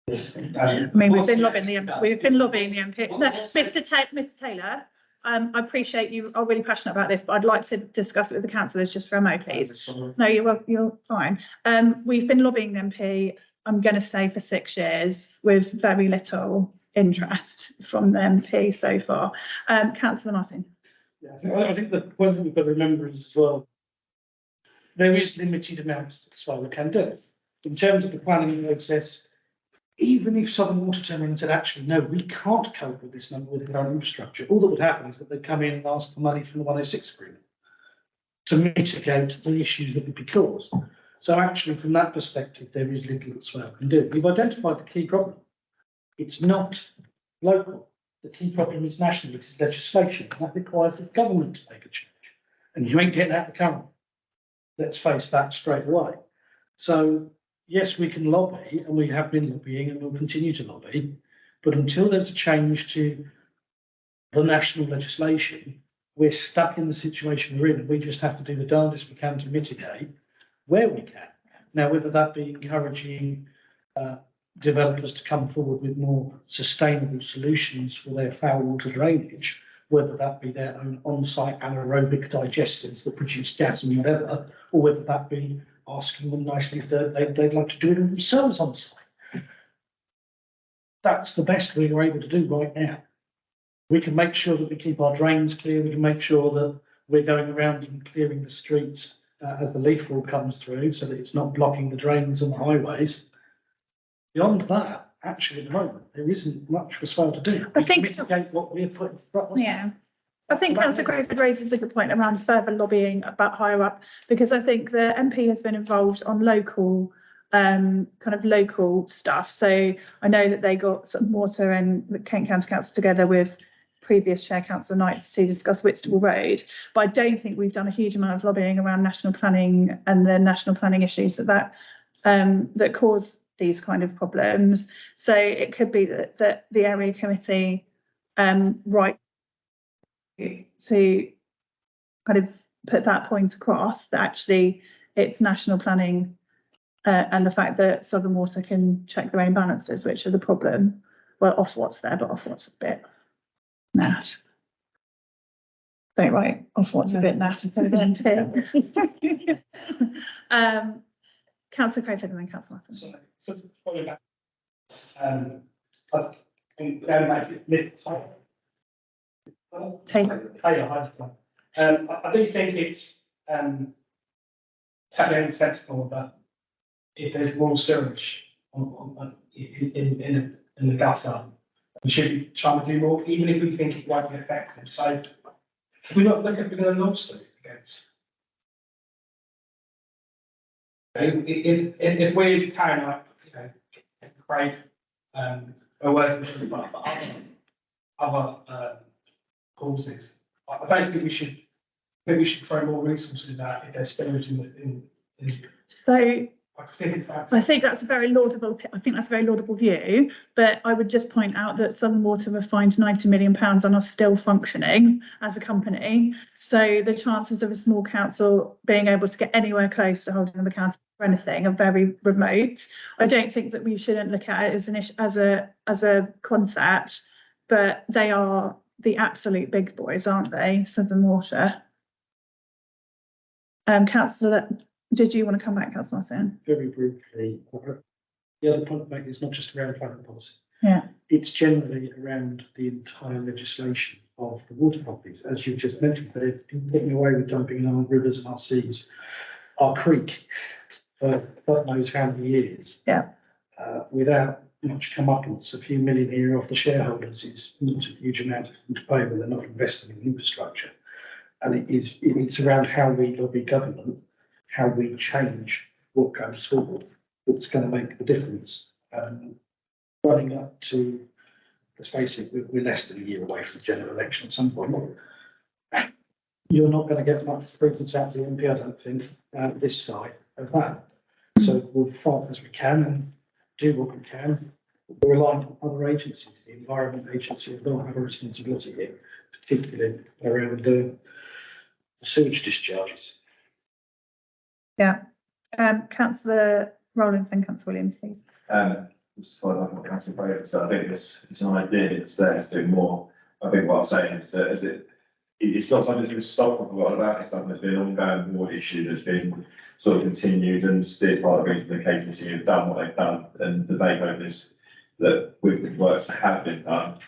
successful. I mean, we've been lobbying the MP. No, Mr. Taylor, I appreciate you are really passionate about this, but I'd like to discuss it with the councillors just for a moment, please. No, you're fine. We've been lobbying the MP, I'm going to say, for 6 years with very little interest from the MP so far. Councillor Martin. Yeah, I think the point that we've got to remember is as well, there is limited amounts that Swale can do. In terms of the planning process, even if Southern Water turned in and said, actually, no, we can't cope with this number with the current infrastructure, all that would happen is that they'd come in and ask for money from the 106 agreement to mitigate the issues that would be caused. So actually, from that perspective, there is little that Swale can do. We've identified the key problem. It's not local. The key problem is national. It's legislation. And that requires the government to make a change. And you ain't getting out the current. Let's face that straight away. So yes, we can lobby, and we have been lobbying, and we'll continue to lobby. But until there's a change to the national legislation, we're stuck in the situation we're in, and we just have to do the darndest we can to mitigate where we can. Now, whether that be encouraging developers to come forward with more sustainable solutions for their foul water drainage, whether that be their own on-site anaerobic digesters that produce gas and whatever, or whether that be asking them nicely if they'd like to do it themselves on site. That's the best we are able to do right now. We can make sure that we keep our drains clear. We can make sure that we're going around and clearing the streets as the leaf fall comes through so that it's not blocking the drains on the highways. Beyond that, actually at the moment, there isn't much for Swale to do. I think- Mitigate what we're putting. Yeah. I think Councillor Crowford raises a good point around further lobbying about higher up, because I think the MP has been involved on local, kind of local stuff. So I know that they got some water and the Kent County Council together with previous Chair Councillor Knights to discuss Whitstable Road. But I don't think we've done a huge amount of lobbying around national planning and the national planning issues that cause these kind of problems. So it could be that the area committee right to kind of put that point across that actually it's national planning and the fact that Southern Water can check their own balances, which are the problem. Well, Ofwat's there, but Ofwat's a bit naff. Don't write Ofwat's a bit naff. Councillor Crowford and then Councillor Martin. So following that, I think going back to lift type. Taylor. I do think it's totally sensible that if there's raw sewage in the gutter, we should be trying to do more, even if we think it won't be effective. So can we not look at doing a lawsuit against? If we as a town, like, you know, Craig, are working with other causes, I don't think we should. Maybe we should throw more resources in that if there's spillage in. So I think that's a very laudable. I think that's a very laudable view. But I would just point out that Southern Water were fined £90 million and are still functioning as a company. So the chances of a small council being able to get anywhere close to holding them accountable for anything are very remote. I don't think that we shouldn't look at it as an issue, as a concept, but they are the absolute big boys, aren't they? Southern Water. Councillor, did you want to come back, Councillor Martin? Very briefly, the other point to make is not just around planning policy. Yeah. It's generally around the entire legislation of the water properties. As you've just mentioned, they've been getting away with dumping in our rivers and our seas, our creek, for God knows how many years. Yeah. Without much comeuppance, a few million here off the shareholders is not a huge amount to pay when they're not investing in infrastructure. And it's around how we lobby government, how we change what goes forward, that's going to make the difference. Running up to, let's face it, we're less than a year away from the general election at some point. You're not going to get much frequency out of the MP, I don't think, this side of that. So we'll fight as we can and do what we can. We're relying on other agencies. The Environment Agency have not have a responsibility here, particularly around the sewage discharges. Yeah. Councillor Rowlandson, Councillor Williams, please. Just following up on what Councillor Brayden said, I think it's an idea, it's there to do more. I think what I'm saying is that it's not something that's been stopped or forgotten about, it's something that's been an ongoing ward issue that's been sort of continued, and it's part of the reason the KCC have done what they've done, and the debate over this, that with the works that have been done.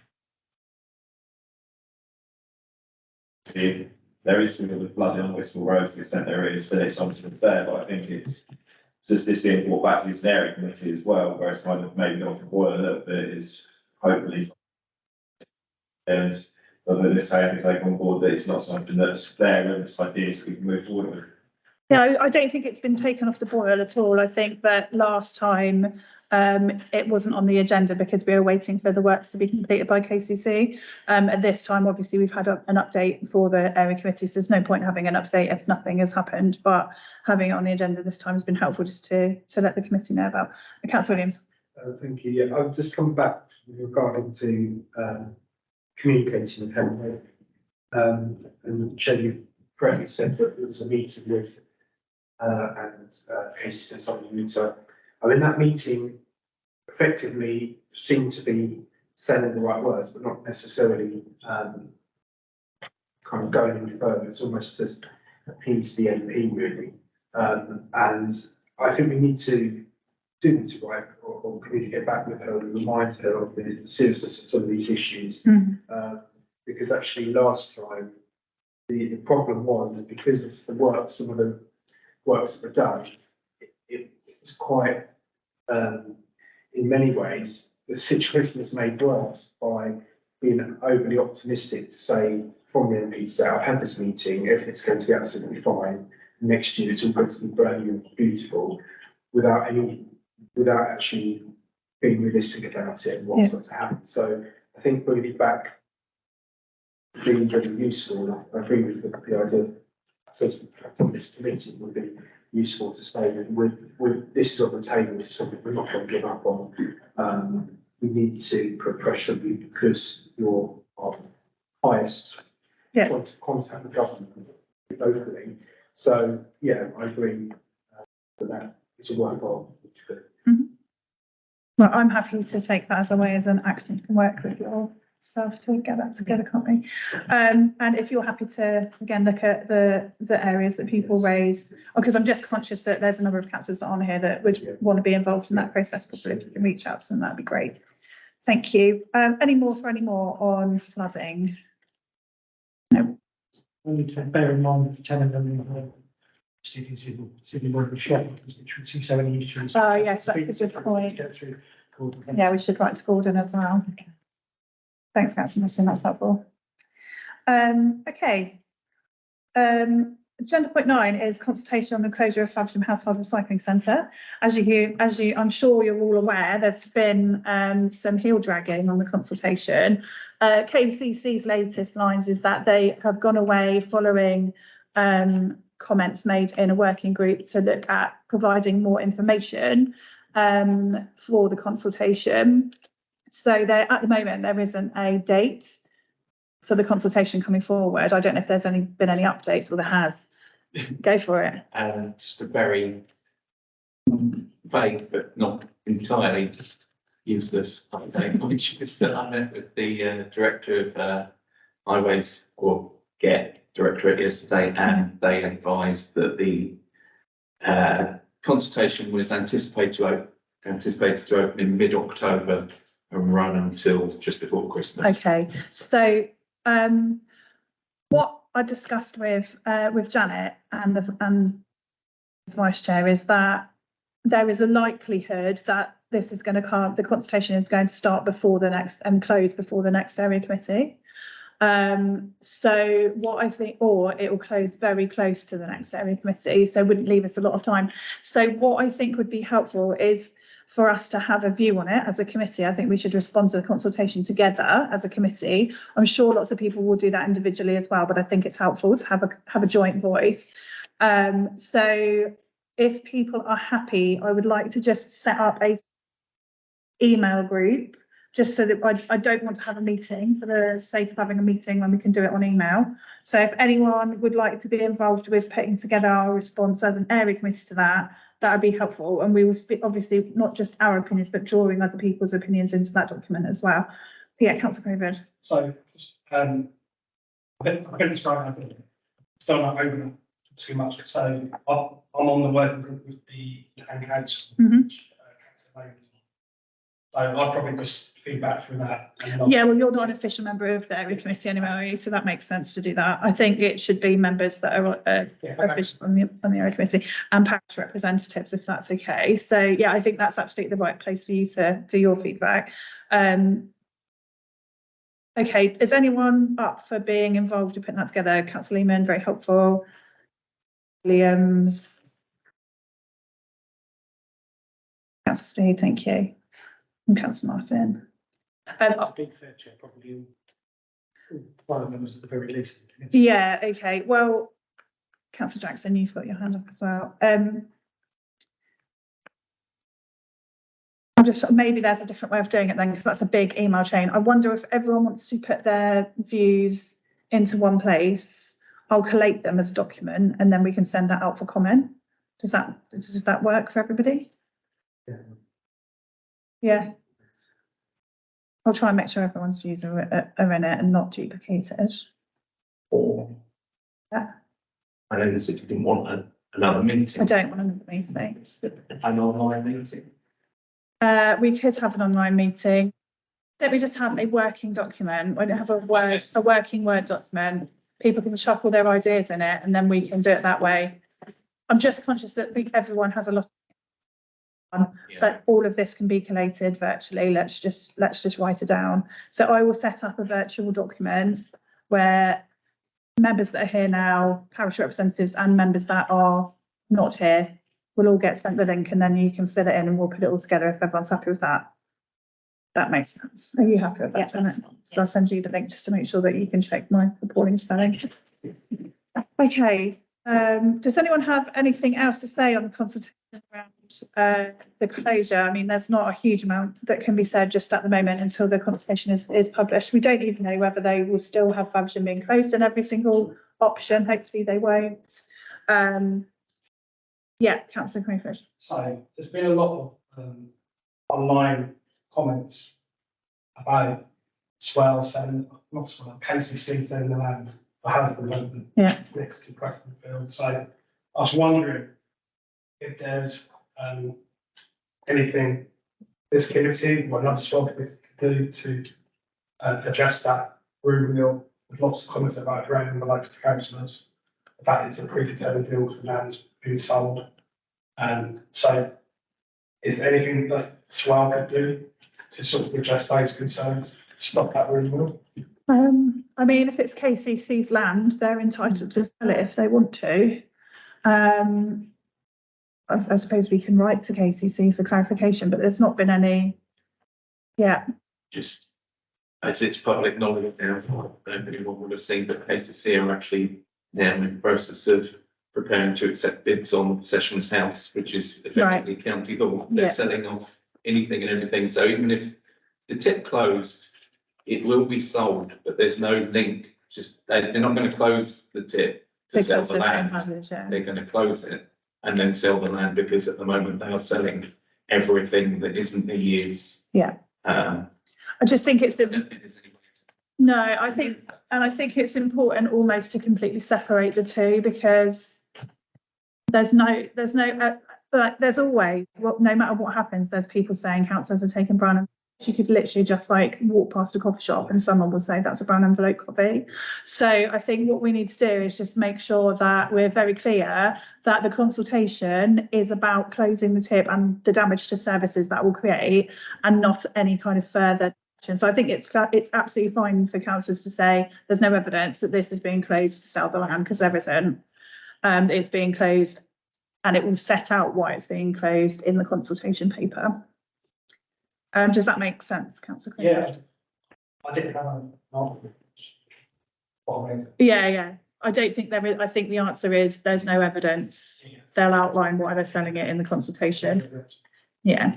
See, there is some of the blood on Whitstable Road to the extent there is, and it's something there, but I think it's just this being brought back to this area committee as well, where it's kind of maybe off the boil a little bit, is hopefully. And so that they're saying they take on board that it's not something that's there and it's ideas that we can move forward with. Yeah, I don't think it's been taken off the boil at all. I think that last time it wasn't on the agenda because we were waiting for the works to be completed by KCC. At this time, obviously, we've had an update for the area committees. There's no point having an update if nothing has happened, but having it on the agenda this time has been helpful just to let the committee know about. Councillor Williams. Thank you. Yeah, I'll just come back regarding to communicating with Henry. And Shelley correctly said that there was a meeting with Casey said something new. So in that meeting effectively seemed to be saying the right words, but not necessarily kind of going any further. It's almost just appease the MP really. And I think we need to write or communicate back with her and remind her of the seriousness of some of these issues. Because actually last time the problem was because it's the work, some of the works that were done, it was quite in many ways the situation is made worse by being overly optimistic to say, from the MP to say, I've had this meeting, everything's going to be absolutely fine. Next year, it's all going to be brand new and beautiful, without actually being realistic about it and what's going to happen. So I think bringing it back being very useful. I agree with the idea. So from this committee would be useful to say that this is on the table. This is something we're not going to give up on. We need to put pressure on you because you're our highest point of contact with government locally. So yeah, I agree that it's a worthwhile thing to do. Well, I'm happy to take that as a way as an action. You can work with yourself to get that together, can't we? And if you're happy to, again, look at the areas that people raise, because I'm just conscious that there's a number of councillors on here that would want to be involved in that process. Probably if you can reach out to them, that'd be great. Thank you. Any more on flooding? No. Only to bear in mind that telling them cities in more of a shop because they should see so many issues. Oh yes, that's a good point. Get through. Yeah, we should write to Gordon as well. Thanks, Councillor Martin, that's helpful. Okay. Agenda point 9 is consultation on the closure of Faversham Household Recycling Centre. As I'm sure you're all aware, there's been some heel dragging on the consultation. KCC's latest lines is that they have gone away following comments made in a working group to look at providing more information for the consultation. So at the moment, there isn't a date for the consultation coming forward. I don't know if there's been any updates or there has. Go for it. Just a very vague but not entirely useless update, which is that I met with the director of highways or Directorate yesterday, and they advised that the consultation was anticipated to open in mid-October and run until just before Christmas. Okay, so what I discussed with Janet and the vice chair is that there is a likelihood that this is going to come. The consultation is going to start before the next and close before the next area committee. So what I think, or it will close very close to the next area committee, so it wouldn't leave us a lot of time. So what I think would be helpful is for us to have a view on it as a committee. I think we should respond to the consultation together as a committee. I'm sure lots of people will do that individually as well, but I think it's helpful to have a joint voice. So if people are happy, I would like to just set up a email group, just so that I don't want to have a meeting for the sake of having a meeting when we can do it on email. So if anyone would like to be involved with putting together our response as an area committee to that, that would be helpful. And we will speak, obviously, not just our opinions, but drawing other people's opinions into that document as well. Yeah, Councillor Craven. So just, I get this right, I think. Still not open too much. So I'm on the working group with the town council. So I'll probably just feedback through that. Yeah, well, you're not an official member of the area committee anyway, are you? So that makes sense to do that. I think it should be members that are official on the area committee and parish representatives, if that's okay. So yeah, I think that's absolutely the right place for you to do your feedback. Okay, is anyone up for being involved in putting that together? Councillor Lehman, very helpful. Williams. Councillor Speed, thank you. And Councillor Martin. To be fair, Chair, probably one of them was at the very least. Yeah, okay. Well, Councillor Jackson, you've got your hand up as well. Maybe there's a different way of doing it then, because that's a big email chain. I wonder if everyone wants to put their views into one place. I'll collate them as a document and then we can send that out for comment. Does that work for everybody? Yeah. I'll try and make sure everyone's views are in it and not duplicated. Or yeah. I know that if you didn't want another meeting. I don't want another meeting. An online meeting. We could have an online meeting. Don't we just have a working document? We don't have a working Word document. People can chuck all their ideas in it and then we can do it that way. I'm just conscious that everyone has a lot but all of this can be collated virtually. Let's just write it down. So I will set up a virtual document where members that are here now, parish representatives and members that are not here, will all get sent the link, and then you can fill it in and we'll put it all together if everyone's happy with that. That makes sense. Are you happy with that, Janet? So I'll send you the link just to make sure that you can check my appalling spelling. Okay. Does anyone have anything else to say on the consultation around the closure? I mean, there's not a huge amount that can be said just at the moment until the consultation is published. We don't even know whether they will still have Faversham being closed in every single option. Hopefully they won't. Yeah, Councillor Crayfish. So there's been a lot of online comments about Swell selling, not Swell, KCC selling the land for housing development. Yeah. Next to Preston Field. So I was wondering if there's anything this committee or another Swell committee could do to address that rumour mill, with lots of comments about around the local councillors. The fact it's a predetermined deal with the land's being sold. So is there anything that Swell could do to sort of address those concerns, stop that rumour mill? I mean, if it's KCC's land, they're entitled to sell it if they want to. I suppose we can write to KCC for clarification, but there's not been any. Yeah. Just as it's public knowledge now, anyone would have seen that KCC are actually now in the process of preparing to accept bids on the Sessions House, which is effectively county law. They're selling off anything and everything. So even if the tip closed, it will be sold, but there's no link. Just they're not going to close the tip to sell the land. They're going to close it and then sell the land, because at the moment they are selling everything that isn't a use. Yeah. I just think it's no, I think it's important almost to completely separate the two, because there's always, no matter what happens, there's people saying councillors are taking brown envelopes. You could literally just like walk past a coffee shop and someone will say that's a brown envelope coffee. So I think what we need to do is just make sure that we're very clear that the consultation is about closing the tip and the damage to services that will create, and not any kind of further. So I think it's absolutely fine for councillors to say there's no evidence that this is being closed to sell the land, because there isn't. It's being closed, and it will set out why it's being closed in the consultation paper. Does that make sense, Councillor Craig? Yeah, I didn't have an answer. Yeah. I don't think there is. I think the answer is there's no evidence. Yeah. They'll outline why they're selling it in the consultation. Yeah.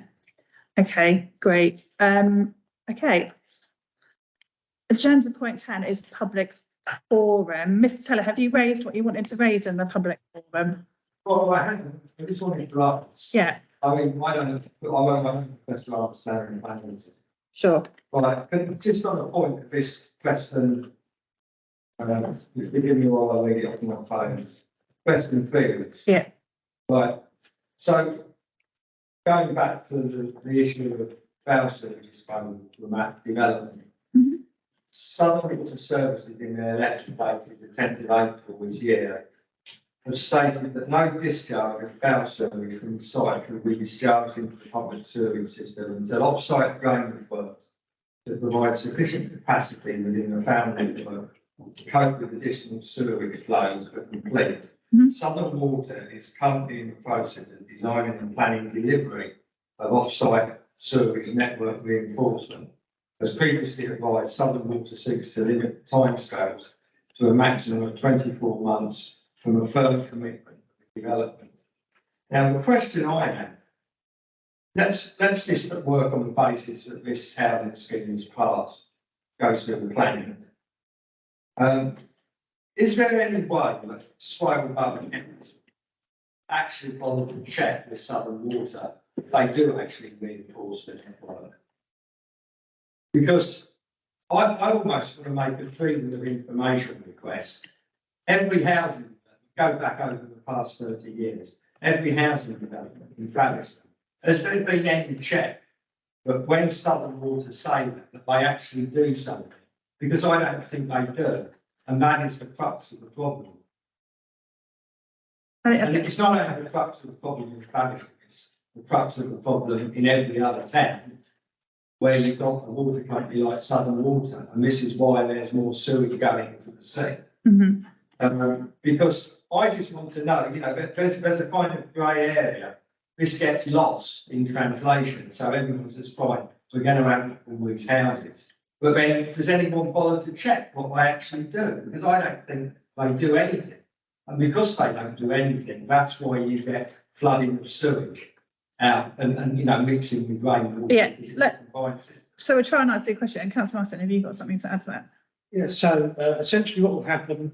Okay, great. Okay. Agenda point 10 is public forum. Mr. Teller, have you raised what you wanted to raise in the public forum? Well, I haven't. I just wanted to ask. Yeah. I mean, I don't know. I won't have the question answer. Sure. Right, but just on the point of this question, forgive me while I read it off my phone. Preston Field. Yeah. Right. So going back to the issue of Faversham, which is from the map development. Southern Water Services in their letter dated the 10th of April this year have stated that no discharge of foul sewage from the site will be discharged into the public sewage system until off-site drainage works to provide sufficient capacity within the foul network to cope with additional sewage flows are complete. Southern Water is currently in the process of designing and planning delivery of off-site sewage network reinforcement. As previously advised, Southern Water seeks to limit timescales to a maximum of 24 months from a firm commitment to development. Now, the question I have, let's just work on the basis that this housing scheme is passed, goes through the planning. Is there any way that Swale Government actually bother to check with Southern Water if they do actually reinforce the network? Because I almost want to make a freedom of information request. Every housing, go back over the past 30 years, every housing development in Faversham, has there been any check that when Southern Water say that they actually do something? Because I don't think they do, and that is the crux of the problem. And it's not only the crux of the problem in Faversham, the crux of the problem in every other town, where you've got a water company like Southern Water, and this is why there's more sewage going into the sea. Because I just want to know, you know, there's a kind of grey area. This gets lost in translation, so everyone's just fine. We're going to have all these houses. But then, does anyone bother to check what they actually do? Because I don't think they do anything. And because they don't do anything, that's why you get flooding of sewage out and you know, mixing with rainwater. Yeah. So we're trying to answer your question. Councillor Martin, have you got something to add to that? Yeah, so essentially what will happen,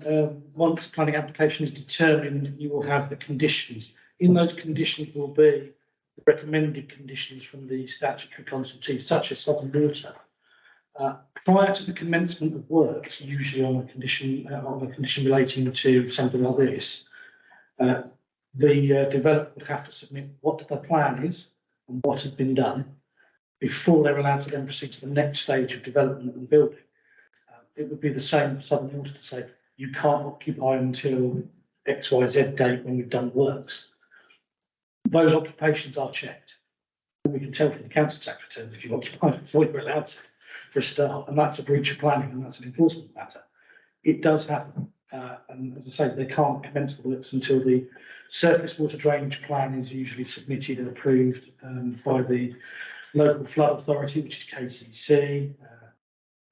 once the planning application is determined, you will have the conditions. In those conditions will be the recommended conditions from the statutory consultees, such as Southern Water. Prior to the commencement of works, usually on a condition relating to something like this, the developer would have to submit what the plan is and what has been done before they're allowed to then proceed to the next stage of development and building. It would be the same for Southern Water to say, you can't occupy until XYZ date when we've done works. Those occupations are checked. We can tell from the council tax returns if you occupy before you're allowed to, for a start, and that's a breach of planning and that's an enforcement matter. It does happen, and as I say, they can't commence the works until the surface water drainage plan is usually submitted and approved by the local flood authority, which is KCC.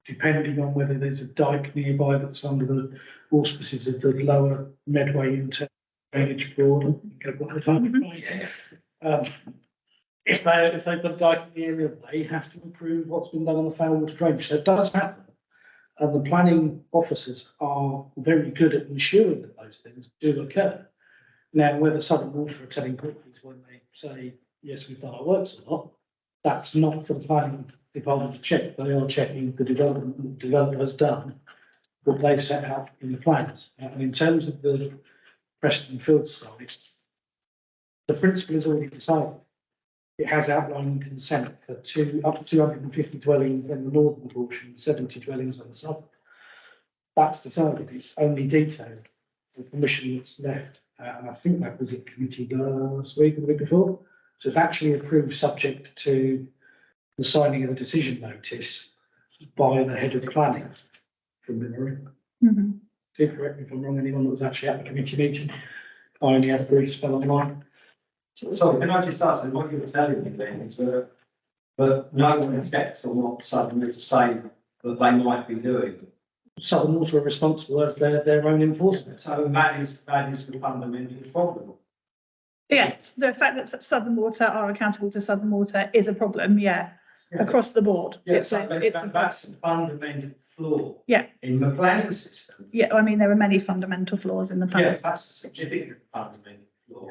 Depending on whether there's a dike nearby that's under the auspices of the lower Medway Inter Drainage Board. If they've got a dike in the area, they have to approve what's been done on the foul water drainage. So it does happen. And the planning officers are very good at ensuring that those things do occur. Now, whether Southern Water are telling properties when they say, yes, we've done our works or not, that's not for the planning department to check. They are checking the development that the developer has done, what they've set out in the plans. And in terms of the Preston Field site, the principle is already decided. It has outlined consent for up to 250 dwellings in the northern portion, 70 dwellings on the southern. That's decided. It's only detailed. The permission that's left, and I think that was in committee last week or the week before. So it's actually approved subject to the signing of the decision notice by the head of the planning, from memory. Do correct me if I'm wrong, anyone that was actually at the committee meeting. I only had brief spell online. Sorry, can I just ask, what you were telling me then is that no one expects or not suddenly to say that they might be doing. Southern Water are responsible as their own enforcement. So that is the fundamental problem. Yes, the fact that Southern Water are accountable to Southern Water is a problem, across the board. Yes, that's a fundamental flaw. In the planning system. Yeah, I mean, there are many fundamental flaws in the plan. Yes, that's a significant fundamental flaw.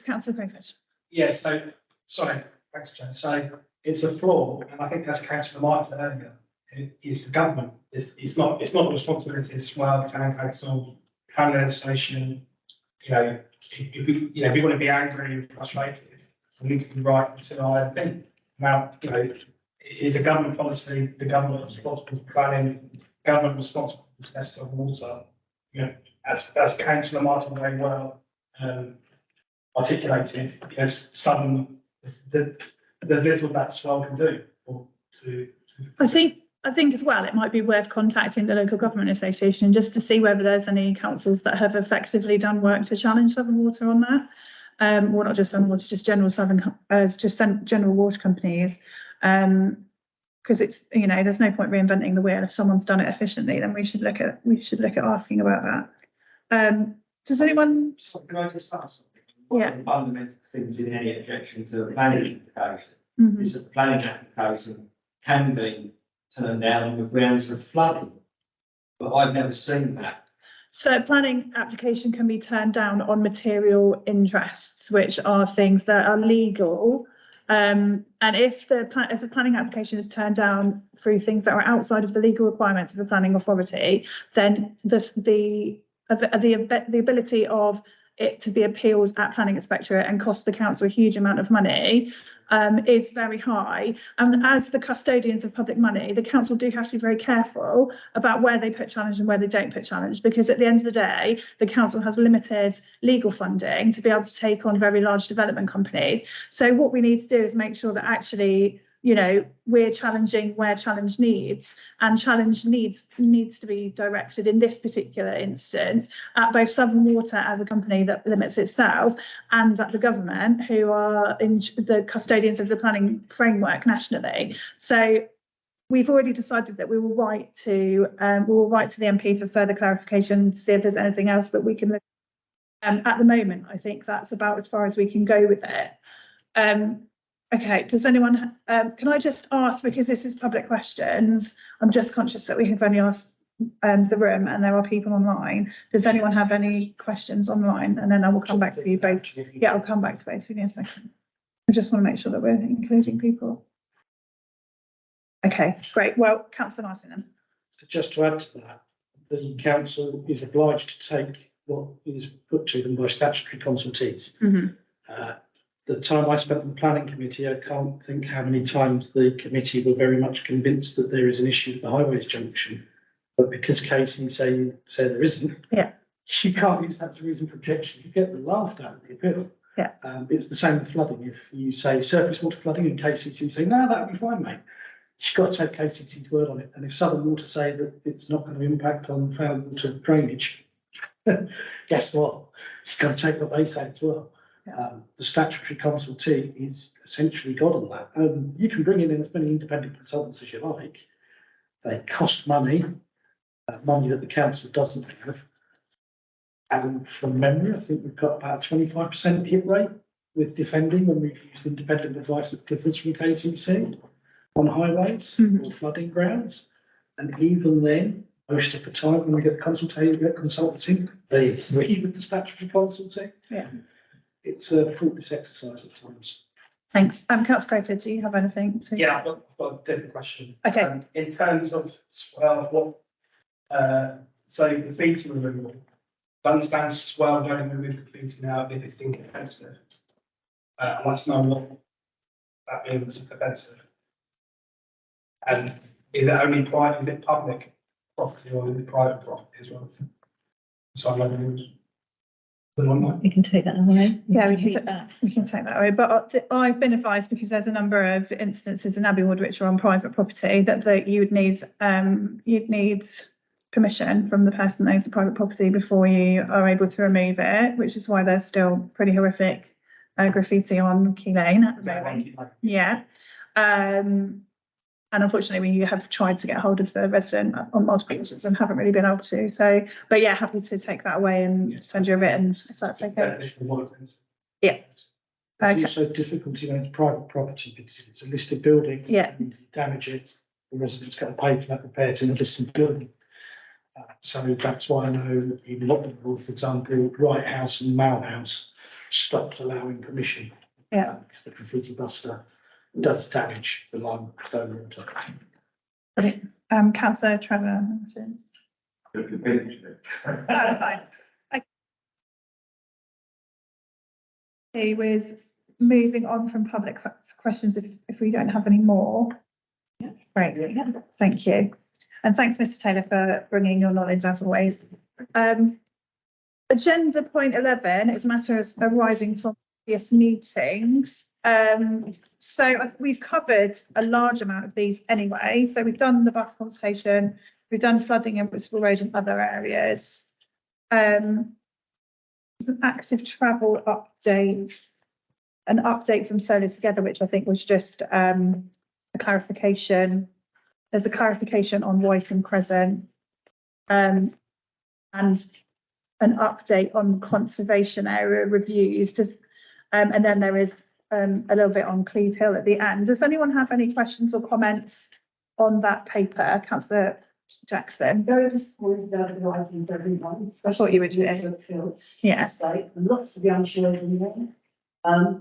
Councillor Crayford. Yeah, so, sorry, thanks, Jen. So it's a flaw, and I think as Councillor Martin said earlier, it is the government. It's not the responsibility of Swell, Town Council, planning legislation. You know, if we want to be angry and frustrated, we need to be right until I think. Now, you know, it is a government policy, the government is responsible for planning, government responsible for the test of water. You know, as Councillor Martin very well articulated, there's little that Swell can do. I think as well, it might be worth contacting the local government association just to see whether there's any councils that have effectively done work to challenge Southern Water on that. Well, not just Southern Water, just general general water companies. Because it's, you know, there's no point reinventing the wheel. If someone's done it efficiently, then we should look at asking about that. Does anyone? So can I just ask something? One of the fundamental things in any objection to a planning application is that the planning application can be turned down on the grounds of flooding. But I've never seen that. So planning application can be turned down on material interests, which are things that are legal. And if a planning application is turned down through things that are outside of the legal requirements of a planning authority, then the ability of it to be appealed at planning inspectorate and cost the council a huge amount of money is very high. And as the custodians of public money, the council do have to be very careful about where they put challenge and where they don't put challenge, because at the end of the day, the council has limited legal funding to be able to take on very large development companies. So what we need to do is make sure that actually, you know, we're challenging where challenge needs, and challenge needs to be directed in this particular instance at both Southern Water as a company that limits itself, and at the government, who are in the custodians of the planning framework nationally. So we've already decided that we will write to the MP for further clarification to see if there's anything else that we can look at. At the moment, I think that's about as far as we can go with it. Okay, does anyone, can I just ask, because this is public questions, I'm just conscious that we have only asked the room and there are people online. Does anyone have any questions online? And then I will come back to you both. Yeah, I'll come back to both of you in a second. I just want to make sure that we're including people. Okay, great. Well, Councillor Martin then. Just to add to that, the council is obliged to take what is put to them by statutory consultees. The time I spent on the planning committee, I can't think how many times the committee were very much convinced that there is an issue at the highways junction. But because Casey said there isn't, you can't use that as a reason for objection. You get laughed at the appeal. Yeah. It's the same with flooding. If you say surface water flooding and KCC say, no, that'll be fine, mate. You've got to take KCC's word on it. And if Southern Water say that it's not going to impact on foul water drainage, guess what? You've got to take what they say as well. The statutory consultee is essentially God on that. You can bring in as many independent consultants as you like. They cost money, money that the council doesn't have. And from memory, I think we've got about 25% hit rate with defending when we've used independent advice that differs from KCC on highways or flooding grounds. And even then, most of the time when we get the consultancy, they agree with the statutory consultee. Yeah. It's a fruitless exercise at times. Thanks. Councillor Crowfoot, do you have anything to? Yeah, I've got a different question. Okay. In terms of so the fees removal, I understand swell don't remove the fees now if it's deemed offensive. And let's know what that means offensive. And is it only private? Is it public property or is it private property as well? So we can take that away. Yeah, we can take that away. But I've been advised, because there's a number of instances in Abbeywood which are on private property, that you'd need permission from the person that owns the private property before you are able to remove it, which is why there's still pretty horrific graffiti on Key Lane at the moment. Yeah. And unfortunately, we have tried to get hold of the resident on multiple occasions and haven't really been able to. So, but yeah, happy to take that away and send you a written if that's okay. Yeah. It's also difficult to manage private property because if it's a listed building, and you damage it, the resident's got to pay for that repair in a listed building. So that's why I know in Lockwell, for example, Wright House and Mal House stopped allowing permission. Yeah. Because the graffiti buster does damage the line of water. Brilliant. Councillor Trevor. Okay, with moving on from public questions, if we don't have any more. Yeah, great. Yeah, thank you. And thanks, Mr. Taylor, for bringing your knowledge as always. Agenda point 11 is matters arising from previous meetings. So we've covered a large amount of these anyway. So we've done the bus consultation, we've done flooding in Bristol Road and other areas. There's an active travel update, an update from Solar Together, which I think was just a clarification. There's a clarification on Whiting Crescent, and an update on conservation area reviews. And then there is a little bit on Cleve Hill at the end. Does anyone have any questions or comments on that paper, Councillor Jackson? Very disappointed about the writing for everyone. I thought you would do it. Yeah. Lots of young children there.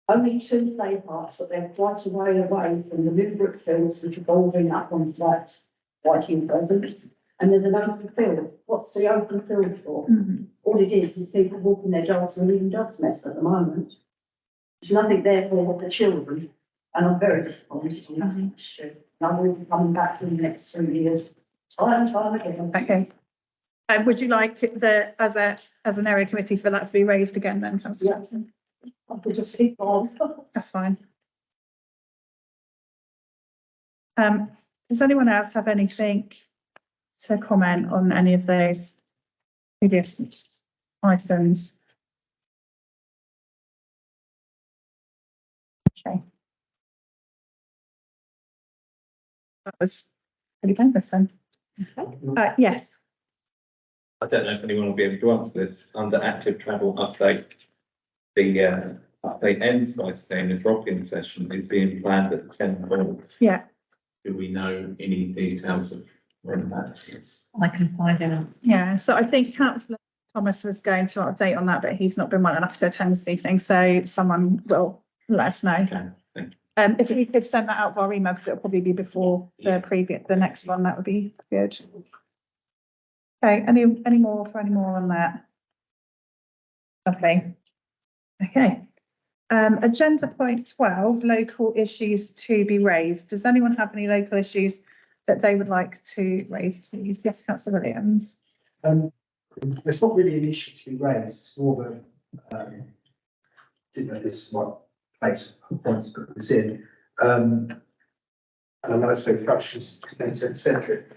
Only 2 play parks, but they're quite a way away from the new brick fields which are bulging up on that Whiting Crescent. and there's an open field. What's the open field for? Mhm. All it is people walking their dogs and leaving dogs mess at the moment. There's nothing there for the children, and I'm very disappointed in that issue. And I will be coming back in the next 3 years. Time again. Okay. Would you like the, as an area committee for that to be raised again then, councillor Jackson? I could just keep on. That's fine. Does anyone else have anything to comment on any of those previous items? Okay. That was pretty painless then. Yes. I don't know if anyone will be able to answer this. Under active travel update, the update ends by saying the drop-in session is being planned at 10 o'clock. Yeah. Do we know any details of when that is? I can find out. Yeah, so I think councillor Thomas was going to update on that, but he's not been well enough to attend this evening, so someone will let us know. Okay, thank If you could send that out via email, because it'll probably be before the next one, that would be good. Okay, any more on that? Lovely. Okay. Agenda point 12, local issues to be raised. Does anyone have any local issues that they would like to raise, please? Yes, councillor Williams. It's not really an issue to be raised, it's more of a, didn't know this is my place, I wanted to put this in. And I know it's very centric.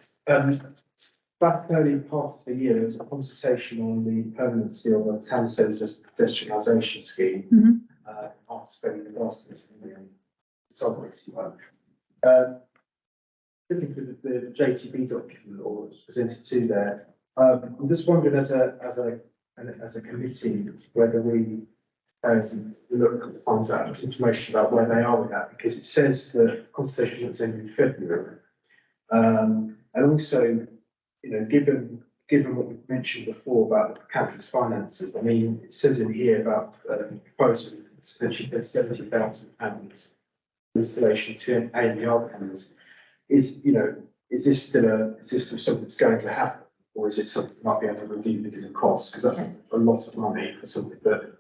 Back early part of the year, there was a consultation on the permanency of a town centre's pedestrianisation scheme. Mhm. After spending the last subways work. Looking through the JTB document or was presented to there, I'm just wondering as a committee whether we look finds out information about where they are with that, because it says that consultation was ended in February, and also, you know, given what we've mentioned before about the council's finances, I mean, it says in here about proposal to potentially pay £70,000 installation to ANPR panels. Is this still something that's going to happen, or is it something that might be able to review because of costs? Because that's a lot of money for something that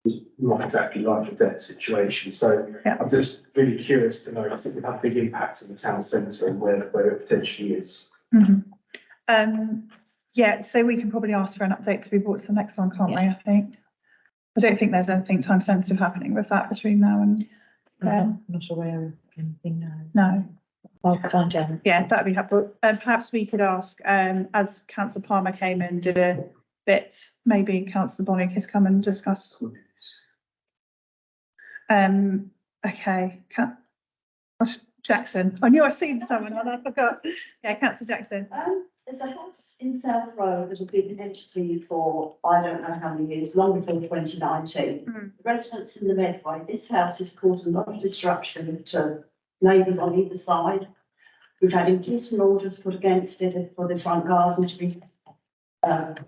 is not exactly life or death situation. So I'm just really curious to know. I think we've had a big impact on the town centre and where it potentially is. Mm-hmm. Yeah, so we can probably ask for an update to be brought to the next one, can't we? I think. I don't think there's anything time sensitive happening with that between now and then. I'm not aware of anything now. No. I'll find out. Yeah, that'd be helpful. Perhaps we could ask, as Councillor Palmer came and did a bit, maybe Councillor Bonnie could come and discuss. Okay, Jackson. I knew I'd seen someone and I forgot. Yeah, Councillor Jackson. There's a house in South Road that has been empty for, I don't know how many years, long before 2019. The residents in the Medway, this house has caused a lot of disruption to neighbours on either side. We've had enforcement orders put against it for the front garden to be cut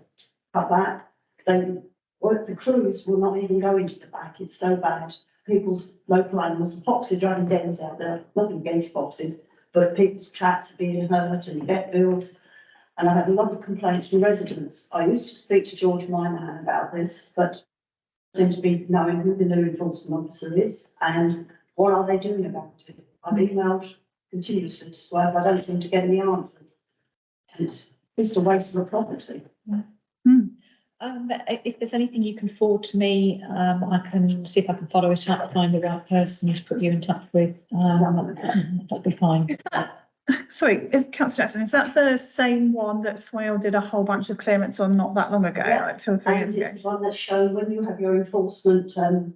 back. The crews will not even go into the back, it's so bad. People's local animals, the foxes are having dens out there, nothing against foxes, but people's cats are being hurt and vet bills. And I had a lot of complaints from residents. I used to speak to George Minahan about this, but seem to be knowing who the new enforcement officer is and what are they doing about it. I've emailed continuously to swear, but I don't seem to get any answers. And it's just a waste of a property. If there's anything you can forward to me, I can see if I can follow it up, find the right person to put you in touch with. That'll be fine. Is that, sorry, Councillor Jackson, is that the same one that Swale did a whole bunch of clearance on not that long ago, like 2 or 3 years ago? It's the one that's shown when you have your enforcement,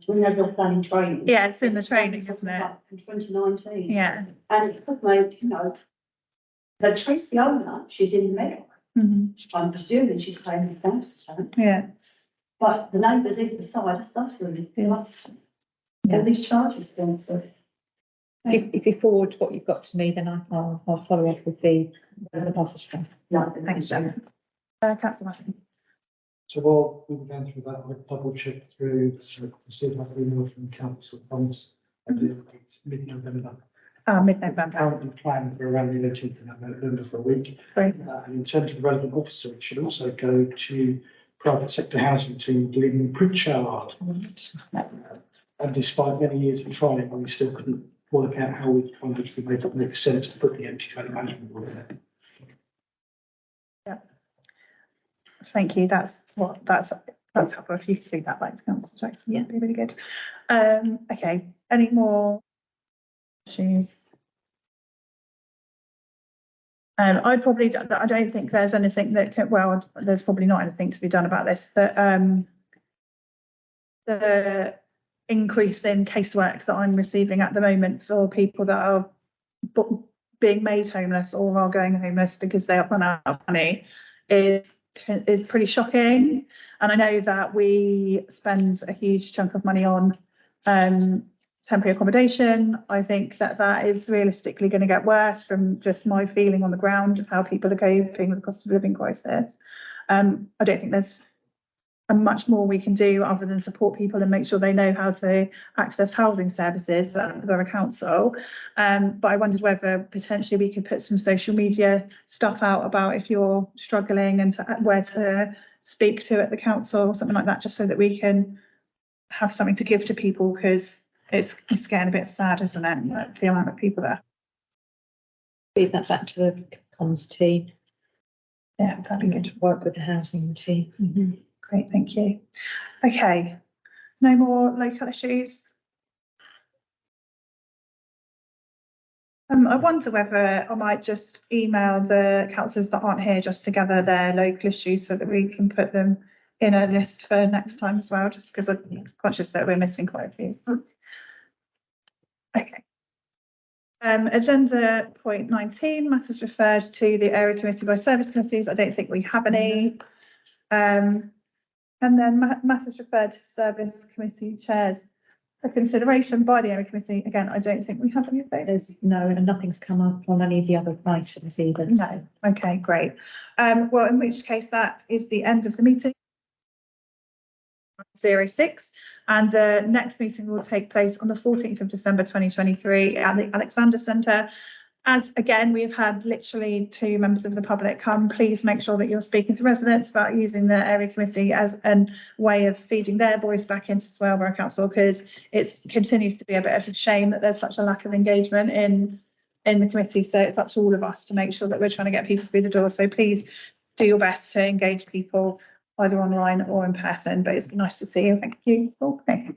when you have your planning training. Yeah, it's in the training, isn't it? From 2019. Yeah. And it could make, they trace the owner, she's in the Medway. I'm presuming she's paying the council tax. Yeah. But the neighbours either side are suffering. Plus all these charges going through. If you forward what you've got to me, then I'll follow up with the officer. Yeah, thanks, Jen. Councillor Martin. So while we were going through that, I double checked through, see if I could email from Council Thomas at mid-November. Mid-November. Currently planned for around the 18th of November for a week. Great. And in terms of the relevant officer, it should also go to private sector housing team Glyn Pritchard. And despite many years of trying, we still couldn't work out how we could find it to make it make sense to put the empty dwelling management board there. Yeah. Thank you. That's helpful. If you could do that, like Councillor Jackson, that'd be really good. Okay. Any more issues? I don't think there's anything that can, well, there's probably not anything to be done about this, but the increase in casework that I'm receiving at the moment for people that are being made homeless or are going homeless because they have run out of money is pretty shocking. And I know that we spend a huge chunk of money on temporary accommodation. I think that is realistically going to get worse from just my feeling on the ground of how people are coping with the cost of living crisis. I don't think there's much more we can do other than support people and make sure they know how to access housing services at the Borough Council. But I wondered whether potentially we could put some social media stuff out about if you're struggling and where to speak to at the council or something like that, just so that we can have something to give to people, because it's getting a bit sad, isn't it, the amount of people there. Feed that back to the comms team. Yeah, that'd be good. Work with the housing team. Great, thank you. Okay, no more local issues. I wonder whether I might just email the councillors that aren't here just to gather their local issues so that we can put them in a list for next time as well, just because I'm conscious that we're missing quite a few. Okay. Agenda point 19, matters referred to the area committee by service committees. I don't think we have any. And then matters referred to service committee chairs for consideration by the area committee. Again, I don't think we have any of those. There's no, and nothing's come up on any of the other items either. No. Okay, great. Well, in which case that is the end of the meeting. 06, and the next meeting will take place on the 14th of December 2023 at the Alexander Centre. As again, we've had literally 2 members of the public come. Please make sure that you're speaking to residents about using the area committee as a way of feeding their voice back into Swale Borough Council, because it continues to be a bit of a shame that there's such a lack of engagement in the committee. So it's up to all of us to make sure that we're trying to get people through the door. So please do your best to engage people either online or in person, but it's been nice to see you. Thank you. Okay.